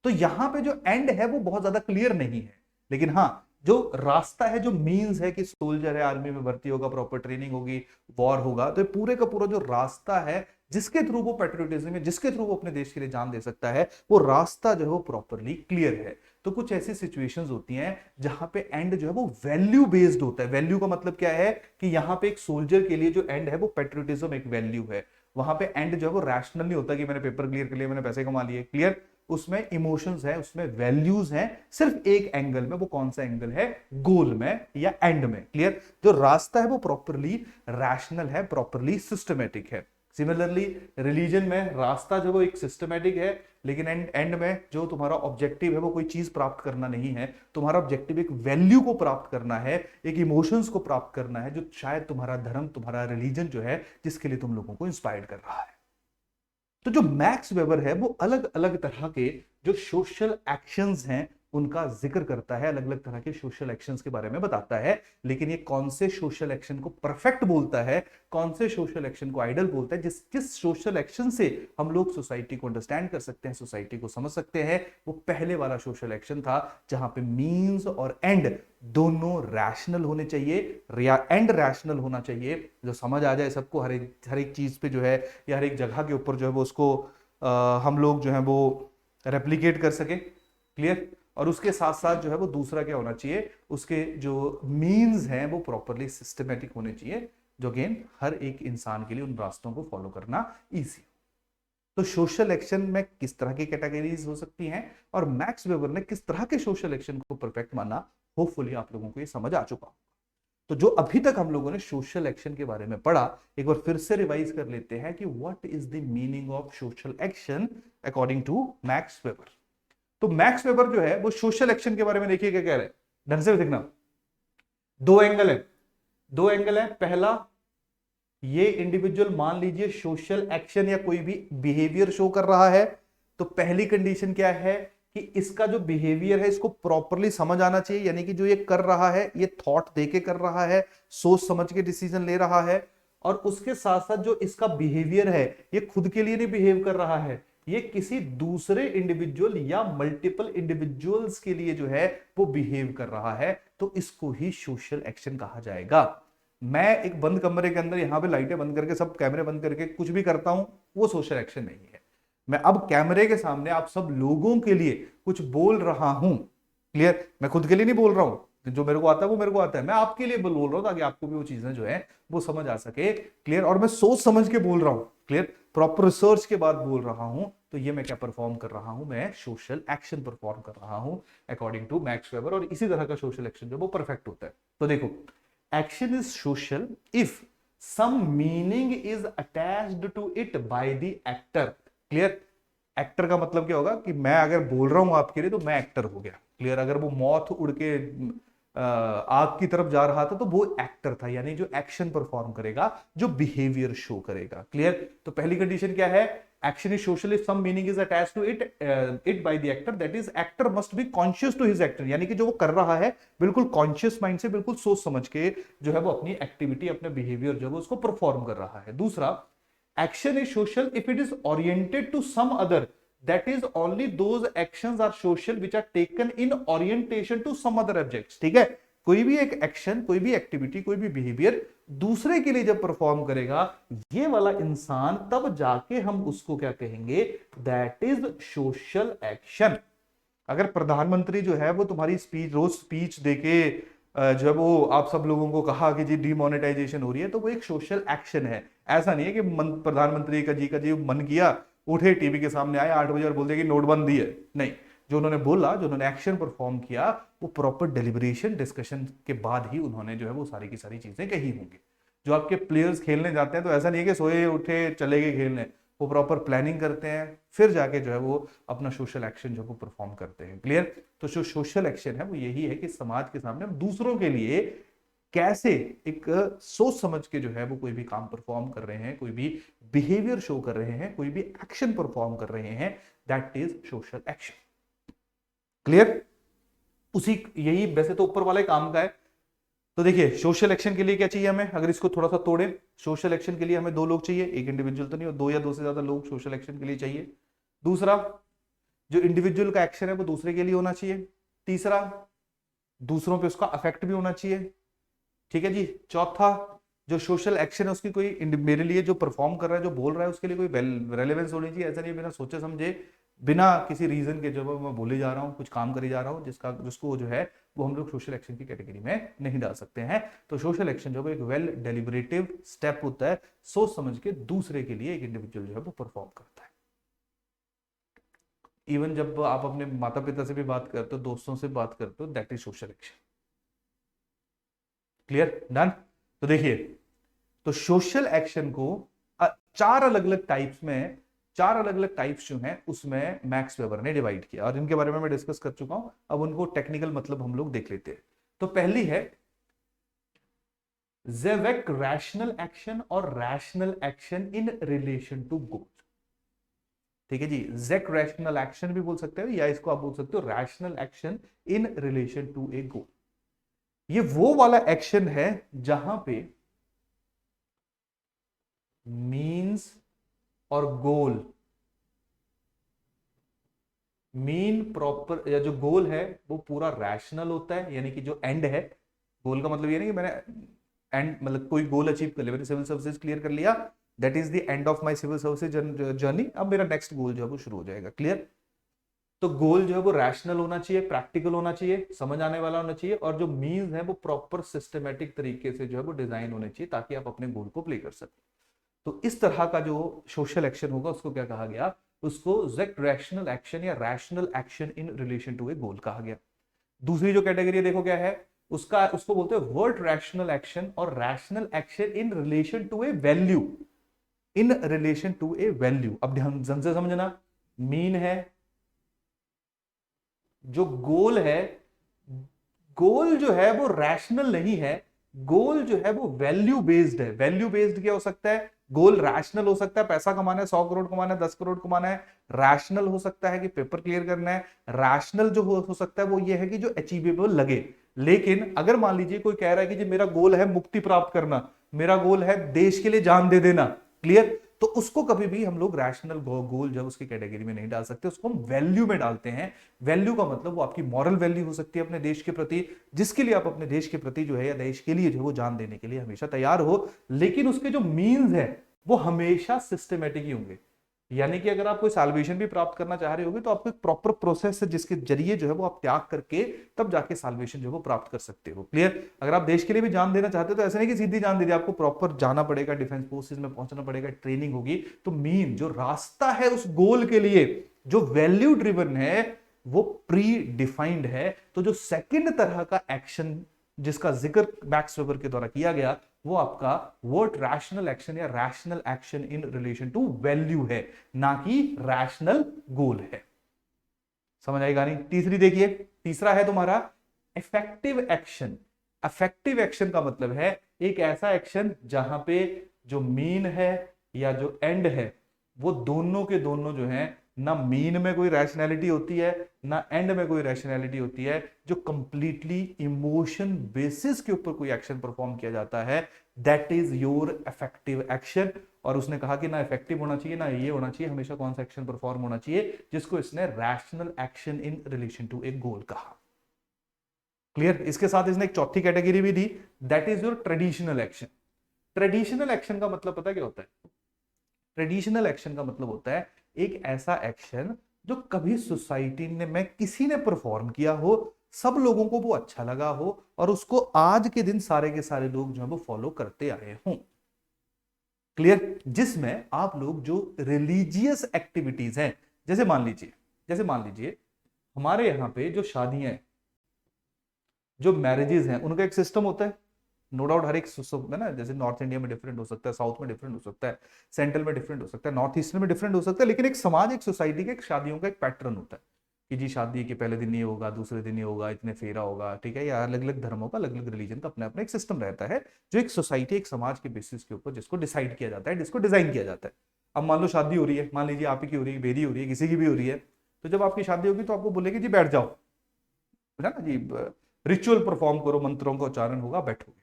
तो यहां पे जो एंड है वो बहुत ज्यादा क्लियर नहीं है, लेकिन हाँ जो रास्ता है, जो मीन्स है कि सोल्जर है, आर्मी में भर्ती होगा, प्रॉपर ट्रेनिंग होगी, वॉर होगा, तो पूरे का पूरा जो रास्ता है जिसके थ्रू वो पेट्रियोटिज्म है, जिसके थ्रू वो अपने देश के लिए जान दे सकता है, वो रास्ता जो है वो प्रॉपरली क्लियर है। तो कुछ ऐसी सिचुएशंस होती हैं जहां पे एंड जो है वो वैल्यू बेस्ड होता है। वैल्यू का मतलब क्या है कि यहां पे एक सोल्जर के लिए जो एंड है वो पेट्रियोटिज्म एक वैल्यू है। वहां पे एंड जो है वो रैशनल नहीं होता कि मैंने पेपर क्लियर कर लिया, मैंने पैसे कमा लिए। क्लियर? उसमें इमोशंस है, उसमें वैल्यूज हैं, सिर्फ एक एंगल में। वो कौन सा एंगल है? गोल में या एंड में। क्लियर? जो रास्ता है वो प्रॉपरली रैशनल है, प्रॉपरली सिस्टमेटिक है। सिमिलरली रिलीजन में रास्ता जो वो एक सिस्टमेटिक है, लेकिन एंड में जो तुम्हारा ऑब्जेक्टिव है वो कोई चीज प्राप्त करना नहीं है, तुम्हारा ऑब्जेक्टिव एक वैल्यू को प्राप्त करना है, एक इमोशंस को प्राप्त करना है, जो शायद तुम्हारा धर्म, तुम्हारा रिलीजन जो है जिसके लिए तुम लोगों को इंस्पायर कर रहा है। तो जो मैक्स वेबर है वो अलग अलग तरह के जो सोशल एक्शंस हैं उनका जिक्र करता है, अलग अलग तरह के सोशल एक्शंस के बारे में बताता है। लेकिन ये कौन से सोशल एक्शन को परफेक्ट बोलता है, कौन से सोशल एक्शन को आइडल बोलता है, जिस किस सोशल एक्शन से हम लोग सोसाइटी को अंडरस्टैंड कर सकते हैं, सोसाइटी को समझ सकते हैं, वो पहले वाला सोशल एक्शन था जहां पे मीन्स और एंड दोनों रैशनल होने चाहिए, एंड रैशनल होना चाहिए, जो समझ आ जाए सबको, हर एक चीज पे जो है या हर एक जगह के ऊपर जो है वो उसको हम लोग जो है वो रेप्लिकेट कर सके। क्लियर? और उसके साथ साथ जो है वो दूसरा क्या होना चाहिए, उसके जो मीन्स हैं वो प्रॉपरली सिस्टमेटिक होने चाहिए, जो अगेन हर एक इंसान के लिए उन रास्तों को फॉलो करना इजी। तो सोशल एक्शन में किस तरह की कैटेगरीज हो सकती हैं और मैक्स वेबर ने किस तरह के सोशल एक्शन को परफेक्ट माना, होपफुली आप लोगों को ये समझ आ चुका। तो जो अभी तक हम लोगों ने सोशल एक्शन के बारे में पढ़ा, एक बार फिर से रिवाइज कर लेते हैं कि what is the meaning of social action according to Max Weber. तो मैक्स वेबर जो है वो सोशल एक्शन के बारे में देखिए क्या कह रहे हैं, ढंग से देखना। दो एंगल है, दो एंगल है। पहला, ये इंडिविजुअल मान लीजिए सोशल एक्शन या कोई भी बिहेवियर शो कर रहा है, तो पहली कंडीशन क्या है कि इसका जो बिहेवियर है इसको प्रॉपरली समझ आना चाहिए, यानी कि जो ये कर रहा है ये थॉट देके कर रहा है, सोच समझ के डिसीजन ले रहा है। और उसके साथ साथ जो इसका बिहेवियर है ये खुद के लिए नहीं बिहेव कर रहा है, ये किसी दूसरे इंडिविजुअल या मल्टीपल इंडिविजुअल्स के लिए जो है वो बिहेव कर रहा है, तो इसको ही सोशल एक्शन कहा जाएगा। मैं एक बंद कमरे के अंदर यहाँ पे लाइटें बंद करके सब कैमरे बंद करके कुछ भी करता हूं, वो सोशल एक्शन नहीं है। मैं अब कैमरे के सामने आप सब लोगों के लिए कुछ बोल रहा हूं, क्लियर, मैं खुद के लिए नहीं बोल रहा हूं, जो मेरे को आता है वो मेरे को आता है, मैं आपके लिए बोल रहा हूं ताकि आपको भी वो चीजें जो है वो समझ आ सके, क्लियर, और मैं सोच समझ के बोल रहा हूं, क्लियर, प्रॉपर रिसर्च के बाद बोल रहा हूं, तो ये मैं क्या परफॉर्म कर रहा हूं, मैं सोशल एक्शन परफॉर्म कर रहा हूं अकॉर्डिंग टू मैक्स वेबर। और इसी तरह का सोशल एक्शन जो वो परफेक्ट होता है। तो देखो, action is social if some meaning is attached to it by the actor, clear. Actor का मतलब क्या होगा कि मैं अगर बोल रहा हूं आपके लिए तो मैं एक्टर हो गया, क्लियर। अगर वो मौत उड़ के आग की तरफ जा रहा था तो वो एक्टर था, यानी जो एक्शन परफॉर्म करेगा, जो बिहेवियर शो करेगा, क्लियर। तो पहली कंडीशन क्या है, action is social if some meaning is attached to it by the actor, that is actor must be conscious to his actor, यानी कि जो वो कर रहा है बिल्कुल कॉन्शियस माइंड से, बिल्कुल सोच समझ के जो है वो अपनी एक्टिविटी, अपने बिहेवियर जो है उसको परफॉर्म कर रहा है। दूसरा, action is social if it is oriented to some other, that is only those actions are social which are taken in orientation to some other objects, ठीक है। कोई भी एक एक्शन, कोई भी एक्टिविटी, कोई भी बिहेवियर दूसरे के लिए जब परफॉर्म करेगा, ये वाला इंसान, तब जाके हम उसको क्या कहेंगे, दैट इज सोशल एक्शन। अगर प्रधानमंत्री जो है वो तुम्हारी स्पीच, रोज स्पीच देके जब वो आप सब लोगों को कहा कि जी डिमोनेटाइजेशन हो रही है, तो वो एक सोशल एक्शन है। ऐसा नहीं है कि प्रधानमंत्री का जी मन किया, उठे टीवी के सामने आए 8 बजे और बोल दिया कि नोटबंदी है, नहीं। जो उन्होंने बोला, जो उन्होंने एक्शन परफॉर्म किया, वो प्रॉपर डेलिब्रेशन डिस्कशन के बाद ही उन्होंने जो है वो सारी की सारी चीजें कही होंगी। जो आपके प्लेयर्स खेलने जाते हैं तो ऐसा नहीं है कि सोए उठे चले गए खेलने, वो प्रॉपर प्लानिंग करते हैं, फिर जाके जो है वो अपना सोशल एक्शन जो है वो परफॉर्म करते हैं, क्लियर। तो जो सोशल एक्शन है वो यही है कि समाज के सामने हम दूसरों के लिए कैसे एक सोच समझ के जो है वो कोई भी काम परफॉर्म कर रहे हैं, कोई भी बिहेवियर शो कर रहे हैं, कोई भी एक्शन परफॉर्म कर रहे हैं, that is social action, clear. उसी यही वैसे तो ऊपर वाले काम का है। तो देखिए, सोशल एक्शन के लिए क्या चाहिए हमें, अगर इसको थोड़ा सा तोड़े, सोशल एक्शन के लिए हमें 2 लोग चाहिए, एक इंडिविजुअल तो नहीं, दो या 2 से ज्यादा लोग सोशल एक्शन के लिए चाहिए। दूसरा, जो इंडिविजुअल का एक्शन है वो दूसरे के लिए होना चाहिए। तीसरा, दूसरों पे उसका अफेक्ट भी होना चाहिए, ठीक है जी। चौथा, जो सोशल एक्शन है उसकी कोई मेरे लिए जो परफॉर्म कर रहा है, जो बोल रहा है, उसके लिए कोई रेलेवेंस होनी चाहिए। ऐसा नहीं बिना सोचे समझे, बिना किसी रीजन के जब मैं बोले जा रहा हूँ, कुछ काम करे जा रहा हूँ जिसको जो है वो हम लोग सोशल एक्शन की कैटेगरी में नहीं डाल सकते हैं। तो सोशल एक्शन जो है एक वेल डेलिबरेटिव स्टेप होता है, सोच समझ के दूसरे के लिए एक इंडिविजुअल जो है वो परफॉर्म करता है। इवन जब आप अपने माता पिता से भी बात करते हो, दोस्तों से बात करते हो, that is social action, clear, done. तो देखिए, तो सोशल एक्शन को 4 अलग अलग टाइप्स में, 4 अलग अलग टाइप्स जो हैं उसमें मैक्स वेबर ने डिवाइड किया, और इनके बारे में मैं डिस्कस कर चुका हूं। अब उनको टेक्निकल मतलब हम लोग देख लेते हैं। तो पहली है ज़ेवेक रैशनल एक्शन और rational action in relation to goal, ठीक है जी। ज़ेक रैशनल एक्शन भी बोल सकते हो, या इसको आप बोल सकते हो rational action in relation to a goal. ये वो वाला एक्शन है जहां पे मीन्स और गोल, मीन प्रॉपर या जो गोल है वो पूरा रैशनल होता है, यानी कि जो एंड है, गोल का मतलब ये नहीं कि मैंने एंड मतलब कोई गोल अचीव कर लिया, मैंने सिविल सर्विसेज क्लियर कर लिया, that is the end of my civil services journey, अब मेरा नेक्स्ट गोल जो है वो शुरू हो जाएगा, क्लियर। तो गोल जो है वो रैशनल होना चाहिए, प्रैक्टिकल होना चाहिए, समझ आने वाला होना चाहिए, और जो मीन्स है वो प्रॉपर सिस्टमेटिक तरीके से जो है वो डिजाइन होने चाहिए ताकि आप अपने गोल को प्ले कर सकें। तो इस तरह का जो सोशल एक्शन होगा उसको क्या कहा गया, उसको ज़ेक रैशनल एक्शन या rational action in relation to a goal कहा गया। दूसरी जो कैटेगरी देखो क्या है, उसको बोलते हैं वर्ड रैशनल एक्शन और rational action in relation to a value, in relation to a value. अब ध्यान से समझना, मीन है, जो गोल है, गोल जो है वो रैशनल नहीं है, गोल जो है वो वैल्यू बेस्ड है। वैल्यू बेस्ड क्या हो सकता है, गोल रैशनल हो सकता है, पैसा कमाना है, 100 करोड़ कमाना है, 10 करोड़ कमाना है। रैशनल हो सकता है कि पेपर क्लियर करना है। रैशनल जो हो सकता है वो ये है कि जो अचीवेबल लगे। लेकिन अगर मान लीजिए कोई कह रहा है कि जी मेरा गोल है मुक्ति प्राप्त करना, मेरा गोल है देश के लिए जान दे देना, क्लियर, तो उसको कभी भी हम लोग रैशनल गोल जब उसकी कैटेगरी में नहीं डाल सकते, उसको हम वैल्यू में डालते हैं। वैल्यू का मतलब वो आपकी मॉरल वैल्यू हो सकती है अपने देश के प्रति, जिसके लिए आप अपने देश के प्रति जो है या देश के लिए जो वो जान देने के लिए हमेशा तैयार हो, लेकिन उसके जो मीन्स है वो हमेशा सिस्टमेटिक ही होंगे। यानी कि अगर आप कोई साल्वेशन भी प्राप्त करना चाह रहे होगे तो आपको एक प्रॉपर प्रोसेस है जिसके जरिए जो है वो आप त्याग करके तब जाके साल्वेशन जो है वो प्राप्त कर सकते हो। क्लियर? अगर आप देश के लिए भी जान देना चाहते हो तो ऐसे नहीं कि सीधी जान दे दी, आपको प्रॉपर जाना पड़ेगा, डिफेंस फोर्सेस में पहुंचना पड़ेगा, ट्रेनिंग होगी। तो मीन जो रास्ता है उस गोल के लिए, जो वैल्यू ड्रिवन है, वो प्री डिफाइंड है। तो जो सेकंड तरह का एक्शन जिसका जिक्र मैक्स वेबर के द्वारा किया गया वो आपका वर्ड रैशनल एक्शन या rational action in relation to value है, ना कि रैशनल गोल है। समझ आएगा नहीं? तीसरी देखिए, तीसरा है तुम्हारा इफेक्टिव एक्शन। इफेक्टिव एक्शन का मतलब है एक ऐसा एक्शन जहां पे जो मीन है या जो एंड है वो दोनों के दोनों जो है, ना मीन में कोई रैशनैलिटी होती है ना एंड में कोई रैशनैलिटी होती है, जो कंप्लीटली इमोशन बेसिस के ऊपर कोई एक्शन परफॉर्म किया जाता है, that is your effective action. और उसने कहा कि ना इफेक्टिव होना चाहिए ना ये होना चाहिए, हमेशा कौन सा एक्शन परफॉर्म होना चाहिए, जिसको इसने rational action in relation to a goal कहा। क्लियर? इसके साथ इसने एक चौथी कैटेगरी भी दी, that is your traditional action. Traditional action का मतलब पता क्या होता है? ट्रेडिशनल एक्शन का मतलब होता है एक ऐसा एक्शन जो कभी सोसाइटी ने में किसी ने परफॉर्म किया हो, सब लोगों को वो अच्छा लगा हो और उसको आज के दिन सारे के सारे लोग जो है वो फॉलो करते आए हों। क्लियर? जिसमें आप लोग जो रिलीजियस एक्टिविटीज हैं, जैसे मान लीजिए हमारे यहां पे जो शादियां, जो मैरिजेस हैं, उनका एक सिस्टम होता है। नो डाउट हर एक है ना, जैसे नॉर्थ इंडिया में डिफरेंट हो सकता है, साउथ में डिफरेंट हो सकता है, सेंट्रल में डिफरेंट हो सकता है, नॉर्थ ईस्टर्न में डिफरेंट हो सकता है, लेकिन एक समाज, एक सोसाइटी के एक शादियों का एक पैटर्न होता है कि जी शादी के पहले दिन ये होगा, दूसरे दिन ये होगा, इतने फेरा होगा, ठीक है? या अलग अलग धर्मों का, अलग अलग रिलीजन का अपना अपना एक सिस्टम रहता है, जो एक सोसाइटी, एक समाज के बेसिस के ऊपर जिसको डिसाइड किया जाता है, जिसको डिजाइन किया जाता है। अब मान लो शादी हो रही है, मान लीजिए आप ही की हो रही है, मेरी हो रही है, किसी की भी हो रही है, तो जब आपकी शादी होगी तो आपको बोलेगी जी बैठ जाओ, है ना जी, रिचुअल परफॉर्म करो, मंत्रों का उच्चारण होगा, बैठोगे।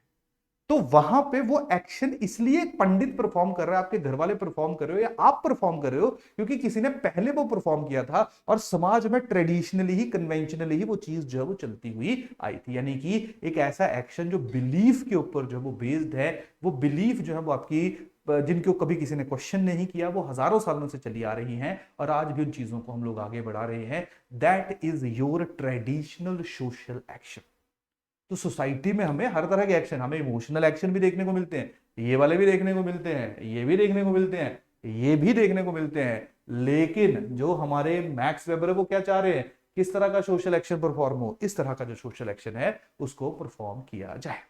तो वहां पे वो एक्शन इसलिए एक पंडित परफॉर्म कर रहा है, आपके घर वाले परफॉर्म कर रहे हो या आप परफॉर्म कर रहे हो, क्योंकि किसी ने पहले वो परफॉर्म किया था और समाज में ट्रेडिशनली ही, कन्वेंशनली ही वो चीज जो है वो चलती हुई आई थी। यानी कि एक ऐसा एक्शन जो बिलीफ के ऊपर जो है वो बेस्ड है, वो बिलीफ जो है वो आपकी, जिनको कभी किसी ने क्वेश्चन नहीं किया, वो हजारों सालों से चली आ रही हैं और आज भी उन चीजों को हम लोग आगे बढ़ा रहे हैं। That is your traditional social action. तो सोसाइटी में हमें हर तरह के एक्शन, हमें इमोशनल एक्शन भी देखने को मिलते हैं, ये वाले भी देखने को मिलते हैं, ये भी देखने को मिलते हैं, ये भी देखने को मिलते हैं, लेकिन जो हमारे मैक्स वेबर है वो क्या चाह रहे हैं? किस तरह का सोशल एक्शन परफॉर्म हो? इस तरह का जो सोशल एक्शन है उसको परफॉर्म किया जाए।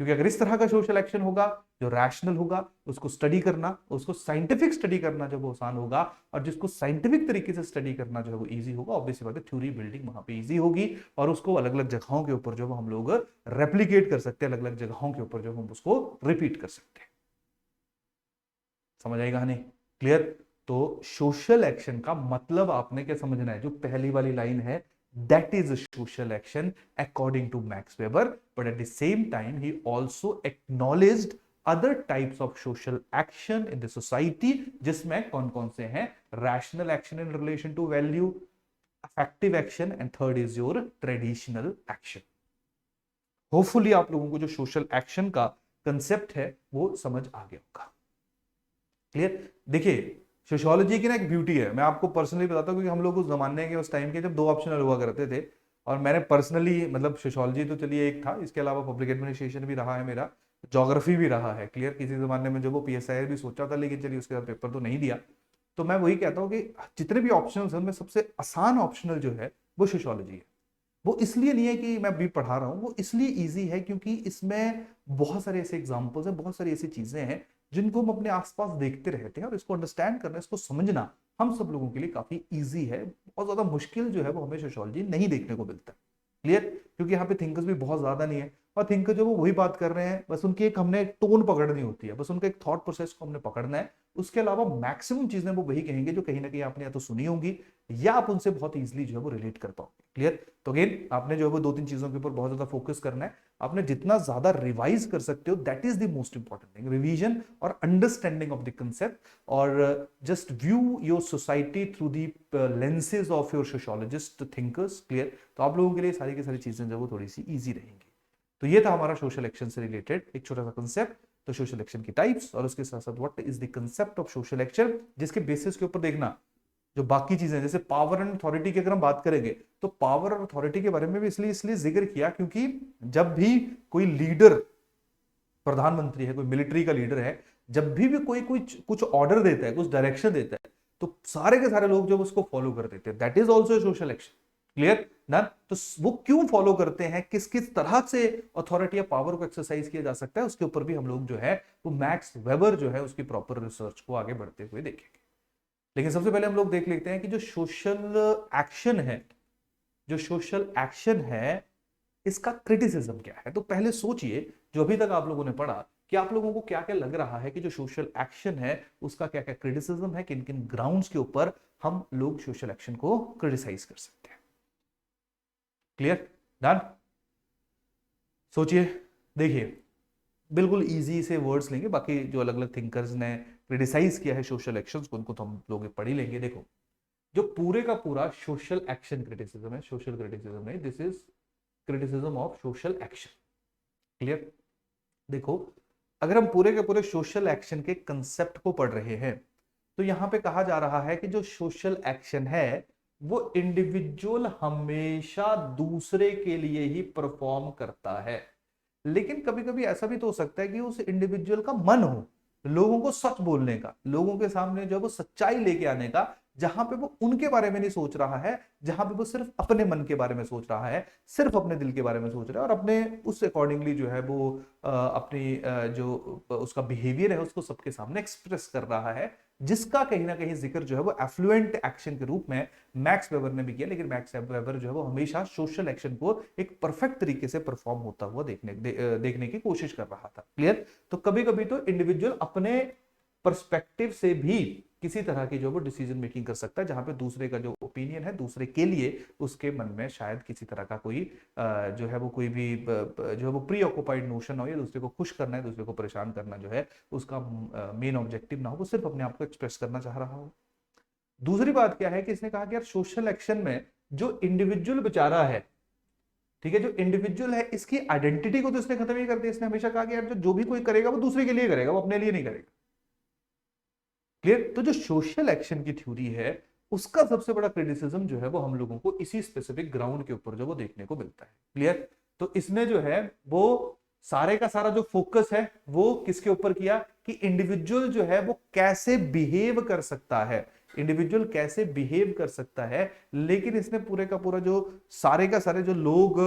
क्योंकि अगर इस तरह का सोशल एक्शन होगा जो रैशनल होगा, उसको स्टडी करना, उसको साइंटिफिक स्टडी करना जो वो आसान होगा, और जिसको साइंटिफिक तरीके से स्टडी करना जो है वो इजी होगा, ऑब्वियसली बात है थ्योरी बिल्डिंग वहां पे इजी होगी और उसको अलग अलग जगहों के ऊपर जो हम लोग रेप्लीकेट कर सकते हैं, अलग अलग जगहों के ऊपर जो हम उसको रिपीट कर सकते हैं। समझ आएगा नहीं? क्लियर? तो सोशल एक्शन का मतलब आपने क्या समझना है? जो पहली वाली लाइन है, that is a social action according to Max Weber, but at the same time he also acknowledged other types of social action in the society, जिसमें कौन कौन से हैं? rational action in relation to value, effective action, and third is your traditional action. Hopefully आप लोगों को जो सोशल एक्शन का कंसेप्ट है वो समझ आ गया होगा। क्लियर? देखिए सोशियोलॉजी की ना एक ब्यूटी है, मैं आपको पर्सनली बताता हूँ, क्योंकि हम लोग उस जमाने के, उस टाइम के जब दो ऑप्शनल हुआ करते थे, और मैंने पर्सनली, मतलब सोशियोलॉजी तो चलिए एक था, इसके अलावा पब्लिक एडमिनिस्ट्रेशन भी रहा है मेरा, ज्योग्राफी भी रहा है। क्लियर? किसी जमाने में जब वो PSI भी सोचा था, लेकिन चलिए उसके बाद पेपर तो नहीं दिया। तो मैं वही कहता हूँ कि जितने भी ऑप्शनल है उनमें सबसे आसान ऑप्शनल जो है वो सोशियोलॉजी है। वो इसलिए नहीं है कि मैं भी पढ़ा रहा हूँ, वो इसलिए इजी है क्योंकि इसमें बहुत सारे ऐसे एग्जांपल्स हैं, बहुत सारी ऐसी चीजें हैं जिनको हम अपने आसपास देखते रहते हैं, और इसको अंडरस्टैंड करना, इसको समझना हम सब लोगों के लिए काफी इजी है। बहुत ज्यादा मुश्किल जो है वो हमें सोशियोलॉजी नहीं देखने को मिलता है। क्लियर? क्योंकि यहाँ पे थिंकर्स भी बहुत ज्यादा नहीं है, और थिंकर जो वो वही बात कर रहे हैं, बस उनकी एक हमने टोन पकड़नी होती है, बस उनका एक थॉट प्रोसेस को हमने पकड़ना है। उसके अलावा मैक्सिमम चीजें वो वही कहेंगे जो कहीं ना कहीं आपने या तो सुनी होंगी या आप उनसे बहुत इजीली जो है वो रिलेट कर पाओगे। क्लियर? तो अगेन आपने जो है वो 2-3 चीजों के ऊपर बहुत ज्यादा फोकस करना है। आपने जितना ज्यादा रिवाइज कर सकते हो, that is the most important thing, revision और अंडरस्टैंडिंग ऑफ द कंसेप्ट, और just view your society through the lenses of your sociologist thinkers. Clear? तो आप लोगों के लिए सारी की सारी चीजें जो वो थोड़ी सी ईजी रहेंगी। तो ये था हमारा सोशल एक्शन से रिलेटेड एक छोटा सा कंसेप्ट। तो सोशल एक्शन की टाइप्स और उसके साथ साथ what is the concept of social action, जिसके बेसिस के ऊपर देखना जो बाकी चीजें जैसे पावर एंड अथॉरिटी की अगर हम बात करेंगे, तो पावर और अथॉरिटी के बारे में भी इसलिए जिक्र किया क्योंकि जब भी कोई लीडर, प्रधानमंत्री है, कोई मिलिट्री का लीडर है, जब भी कोई कोई कुछ ऑर्डर देता है, कुछ डायरेक्शन देता है, तो सारे के सारे लोग जब उसको फॉलो कर देते हैं, that is also social action. Clear ना? तो वो क्यों फॉलो करते हैं, किस किस तरह से अथॉरिटी या पावर को एक्सरसाइज किया जा सकता है, उसके ऊपर भी हम लोग जो है वो मैक्स वेबर जो है उसकी प्रॉपर रिसर्च को आगे बढ़ते हुए देखेंगे। लेकिन सबसे पहले हम लोग देख लेते हैं कि जो सोशल एक्शन है, जो सोशल एक्शन है इसका क्रिटिसिज्म क्या है। तो पहले सोचिए, जो अभी तक आप लोगों ने पढ़ा, कि आप लोगों को क्या क्या लग रहा है कि जो सोशल एक्शन है उसका क्या क्या क्रिटिसिज्म है, किन किन ग्राउंड्स के ऊपर हम लोग सोशल एक्शन को क्रिटिसाइज कर सकते हैं। क्लियर? डन? सोचिए, देखिए, बिल्कुल इजी से वर्ड्स लेंगे, बाकी जो अलग अलग थिंकर्स ने क्रिटिसाइज किया है सोशल एक्शंस को, उनको तो हम लोग पढ़ ही लेंगे। देखो, जो पूरे का पूरा सोशल एक्शन क्रिटिसिज्म है, सोशल क्रिटिसिज्म है, this is criticism of social action. Clear? देखो, अगर हम पूरे के पूरे सोशल एक्शन के कंसेप्ट को पढ़ रहे हैं, तो यहां पे कहा जा रहा है कि जो सोशल एक्शन है वो इंडिविजुअल हमेशा दूसरे के लिए ही परफॉर्म करता है। लेकिन कभी कभी ऐसा भी तो हो सकता है कि उस इंडिविजुअल का मन हो लोगों को सच बोलने का, लोगों के सामने जो है वो सच्चाई लेके आने का, जहां पे वो उनके बारे में नहीं सोच रहा है, जहां पे वो सिर्फ अपने मन के बारे में सोच रहा है, सिर्फ अपने दिल के बारे में सोच रहा है, और अपने उस अकॉर्डिंगली जो है वो अपनी जो उसका बिहेवियर है उसको सबके सामने एक्सप्रेस कर रहा है, जिसका कहीं ना कहीं जिक्र जो है वो एफ्लुएंट एक्शन के रूप में मैक्स वेबर ने भी किया। लेकिन मैक्स वेबर जो है वो हमेशा सोशल एक्शन को एक परफेक्ट तरीके से परफॉर्म होता हुआ देखने की कोशिश कर रहा था। क्लियर? तो कभी कभी तो इंडिविजुअल अपने पर्सपेक्टिव से भी किसी तरह की जो वो डिसीजन मेकिंग कर सकता है, जहां पे दूसरे का जो ओपिनियन है, दूसरे के लिए उसके मन में शायद किसी तरह का कोई जो है वो कोई भी जो है वो प्री ऑक्युपाइड नोशन हो, या दूसरे को खुश करना है, दूसरे को परेशान करना जो है उसका मेन ऑब्जेक्टिव ना हो, वो सिर्फ अपने आप को एक्सप्रेस करना चाह रहा हो। दूसरी बात क्या है कि इसने कहा कि यार सोशल एक्शन में जो इंडिविजुअल बेचारा है, ठीक है, जो इंडिविजुअल है, इसकी आइडेंटिटी को तो इसने खत्म ही कर दिया। इसने हमेशा कहा कि यार जो भी कोई करेगा वो दूसरे के लिए करेगा, वो अपने लिए नहीं करेगा। क्लियर? तो जो सोशल एक्शन की थ्योरी है उसका सबसे बड़ा क्रिटिसिज्म जो है वो हम लोगों को इसी स्पेसिफिक ग्राउंड के ऊपर जो वो देखने को मिलता है। क्लियर? तो इसने जो है वो सारे का सारा जो फोकस है वो किसके ऊपर किया कि इंडिविजुअल जो है वो कैसे बिहेव कर सकता है, इंडिविजुअल कैसे बिहेव कर सकता है। लेकिन इसने पूरे का पूरा जो सारे का सारे जो लोग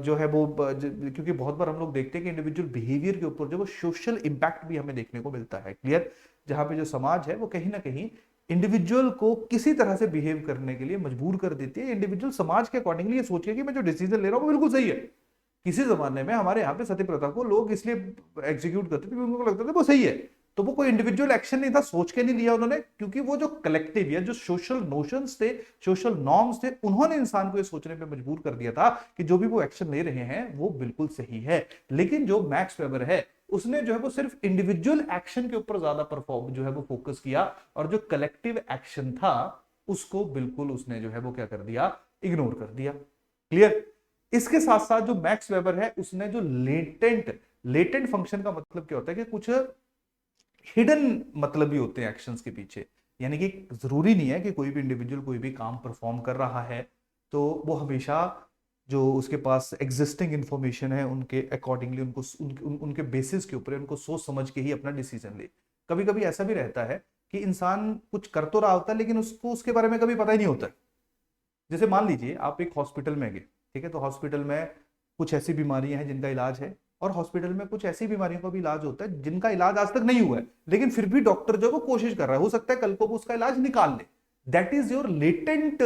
जो है वो क्योंकि बहुत बार हम लोग देखते हैं कि इंडिविजुअल बिहेवियर के ऊपर जो वो सोशल इंपैक्ट भी हमें देखने को मिलता है। क्लियर? जहां पे जो समाज है वो कहीं ना कहीं इंडिविजुअल को किसी तरह से बिहेव करने के लिए मजबूर कर देती है। इंडिविजुअल समाज के अकॉर्डिंगली ये सोचे कि मैं जो डिसीजन ले रहा हूं वो बिल्कुल सही है। किसी जमाने में हमारे यहाँ पे सती प्रथा को लोग इसलिए एग्जीक्यूट करते थे क्योंकि उनको लगता था वो सही है, तो वो कोई इंडिविजुअल एक्शन नहीं था, सोच के नहीं लिया उन्होंने, क्योंकि वो जो कलेक्टिव या जो सोशल नोशंस थे, सोशल नॉर्म्स थे, उन्होंने इंसान को ये सोचने पे मजबूर कर दिया था कि जो भी वो एक्शन ले रहे हैं वो बिल्कुल सही है। लेकिन जो मैक्स वेबर है उसने जो है वो सिर्फ इंडिविजुअल एक्शन के ऊपर ज्यादा परफॉर्म जो है वो फोकस किया, और जो कलेक्टिव एक्शन था उसको बिल्कुल उसने जो है वो क्या कर दिया, इग्नोर कर दिया। क्लियर? इसके साथ साथ जो मैक्स वेबर है उसने जो लेटेंट फंक्शन का मतलब क्या होता है कि कुछ हिडन मतलब भी होते हैं एक्शंस के पीछे, यानी कि जरूरी नहीं है कि कोई भी इंडिविजुअल कोई भी काम परफॉर्म कर रहा है तो वो हमेशा जो उसके पास एग्जिस्टिंग इंफॉर्मेशन है उनके अकॉर्डिंगली उनको उनके बेसिस के ऊपर उनको सोच समझ के ही अपना डिसीजन ले। कभी कभी ऐसा भी रहता है कि इंसान कुछ कर तो रहा होता है लेकिन उसको उसके बारे में कभी पता ही नहीं होता। जैसे मान लीजिए आप एक हॉस्पिटल में गए, ठीक है, तो हॉस्पिटल में कुछ ऐसी बीमारियां हैं जिनका इलाज है, और हॉस्पिटल में कुछ ऐसी बीमारियों का भी इलाज होता है जिनका इलाज आज तक नहीं हुआ है, लेकिन फिर भी डॉक्टर जो वो कोशिश कर रहा है, हो सकता है कल को वो उसका इलाज निकाल ले। That is your latent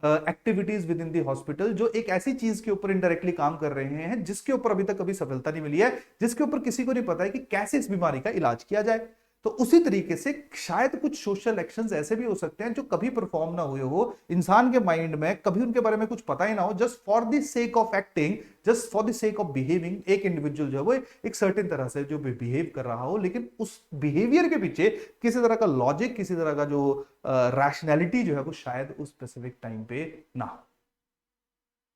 activities with in the hospital, जो एक ऐसी चीज के ऊपर इनडायरेक्टली काम कर रहे हैं जिसके ऊपर अभी तक कभी सफलता नहीं मिली है, जिसके ऊपर किसी को नहीं पता है कि कैसे इस बीमारी का इलाज किया जाए। तो उसी तरीके से शायद कुछ सोशल एक्शंस ऐसे भी हो सकते हैं जो कभी परफॉर्म ना हुए हो, इंसान के माइंड में कभी उनके बारे में कुछ पता ही ना हो, just for the sake of acting, just for the sake of behaving, एक इंडिविजुअल जो है वो एक सर्टेन तरह से जो बिहेव कर रहा हो, लेकिन उस बिहेवियर के पीछे किसी तरह का लॉजिक, किसी तरह का जो रैशनैलिटी जो है वो शायद उस स्पेसिफिक टाइम पे ना हो।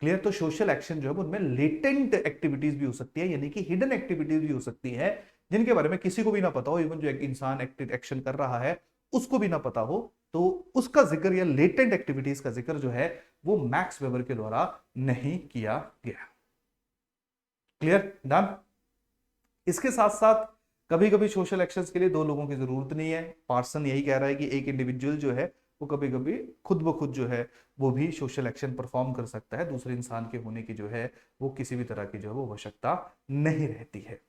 क्लियर? तो सोशल एक्शन जो है उनमें लेटेंट एक्टिविटीज भी हो सकती है, यानी कि हिडन एक्टिविटीज भी हो सकती है, जिनके बारे में किसी को भी ना पता हो, इवन जो एक इंसान एक्शन कर रहा है उसको भी ना पता हो, तो उसका जिक्र या लेटेंट एक्टिविटीज का जिक्र जो है वो मैक्स वेबर के द्वारा नहीं किया गया। क्लियर? डन? इसके साथ साथ कभी कभी सोशल एक्शंस के लिए दो लोगों की जरूरत नहीं है। पार्सन यही कह रहा है कि एक इंडिविजुअल जो है वो कभी कभी खुद ब खुद जो है वो भी सोशल एक्शन परफॉर्म कर सकता है, दूसरे इंसान के होने की जो है वो किसी भी तरह की जो है वो आवश्यकता नहीं रहती है।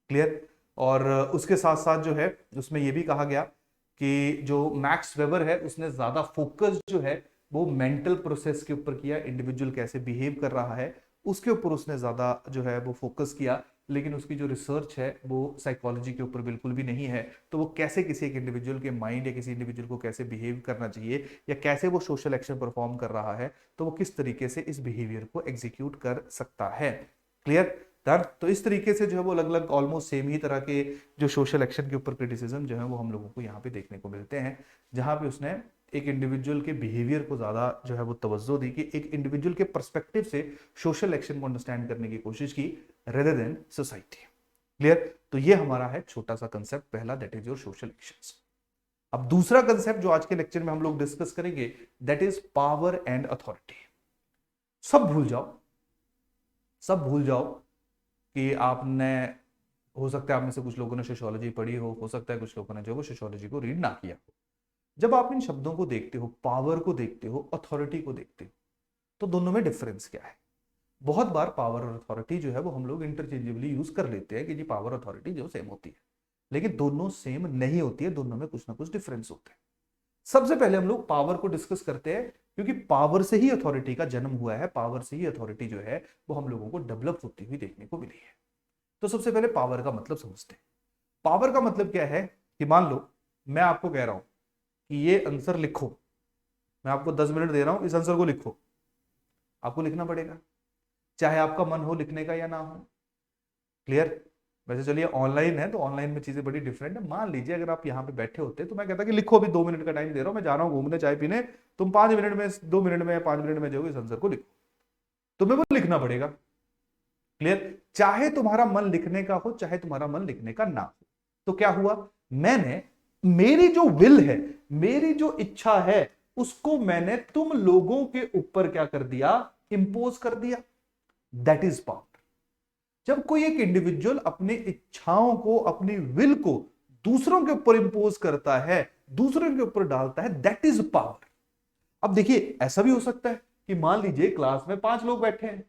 क्लियर? और उसके साथ साथ जो है उसमें ये भी कहा गया कि जो मैक्स वेबर है उसने ज्यादा फोकस जो है वो मेंटल प्रोसेस के ऊपर किया, इंडिविजुअल कैसे बिहेव कर रहा है उसके ऊपर उसने ज्यादा जो है वो फोकस किया, लेकिन उसकी जो रिसर्च है वो साइकोलॉजी के ऊपर बिल्कुल भी नहीं है। तो वो कैसे किसी एक इंडिविजुअल के माइंड या किसी इंडिविजुअल को कैसे बिहेव करना चाहिए या कैसे वो सोशल एक्शन परफॉर्म कर रहा है, तो वो किस तरीके से इस बिहेवियर को एग्जीक्यूट कर सकता है। क्लियर? तो इस तरीके से जो है वो अलग अलग ऑलमोस्ट सेम ही तरह के जो सोशल एक्शन के ऊपर क्रिटिसिज्म जो है वो हम लोगों को यहाँ पे देखने को मिलते हैं, जहां पे उसने एक इंडिविजुअल के बिहेवियर को ज्यादा जो है वो तवज्जो दी कि एक इंडिविजुअल के पर्सपेक्टिव से सोशल एक्शन को अंडरस्टैंड करने की कोशिश की रेदर देन सोसाइटी। क्लियर? तो ये हमारा है छोटा सा कंसेप्ट पहला, that is your social actions. अब दूसरा कंसेप्ट जो आज के लेक्चर में हम लोग डिस्कस करेंगे, that is power and authority. सब भूल जाओ, सब भूल जाओ कि आपने, हो सकता है आप में से कुछ लोगों ने सोशियोलॉजी पढ़ी हो सकता है कुछ लोगों ने जो वो सोशियोलॉजी को रीड ना किया हो। जब आप इन शब्दों को देखते हो, पावर को देखते हो, अथॉरिटी को देखते हो, तो दोनों में डिफरेंस क्या है? बहुत बार पावर और अथॉरिटी जो है वो हम लोग इंटरचेंजेबली यूज कर लेते हैं कि जी पावर अथॉरिटी जो सेम होती है, लेकिन दोनों सेम नहीं होती है, दोनों में कुछ ना कुछ डिफरेंस होते हैं। सबसे पहले हम लोग पावर को डिस्कस करते हैं, क्योंकि पावर से ही अथॉरिटी का जन्म हुआ है, पावर से ही अथॉरिटी जो है वो हम लोगों को डेवलप होती हुई देखने को मिली है। तो सबसे पहले पावर का मतलब समझते हैं। पावर का मतलब क्या है कि मान लो मैं आपको कह रहा हूं कि ये आंसर लिखो, मैं आपको 10 मिनट दे रहा हूं, इस आंसर को लिखो, आपको लिखना पड़ेगा, चाहे आपका मन हो लिखने का या ना हो। क्लियर? वैसे चलिए ऑनलाइन है तो ऑनलाइन में चीजें बड़ी डिफरेंट है। मान लीजिए अगर आप यहाँ पे बैठे होते तो मैं कहता कि लिखो, अभी 2 मिनट का टाइम दे रहा हूं, मैं जा रहा हूँ घूमने चाय पीने, तुम 5 मिनट में, 2 मिनट में या 5 मिनट में जो इस आंसर को लिखो, तुम्हें वो लिखना पड़ेगा। क्लियर? चाहे तुम्हारा मन लिखने का हो चाहे तुम्हारा मन लिखने का ना हो। तो क्या हुआ, मैंने, मेरी जो विल है, मेरी जो इच्छा है, उसको मैंने तुम लोगों के ऊपर क्या कर दिया, इंपोज कर दिया। That is power. जब कोई एक इंडिविजुअल अपनी इच्छाओं को, अपनी विल को दूसरों के ऊपर इंपोज करता है, दूसरों के ऊपर डालता है, दैट इज पावर। अब देखिए ऐसा भी हो सकता है कि मान लीजिए क्लास में 5 लोग बैठे हैं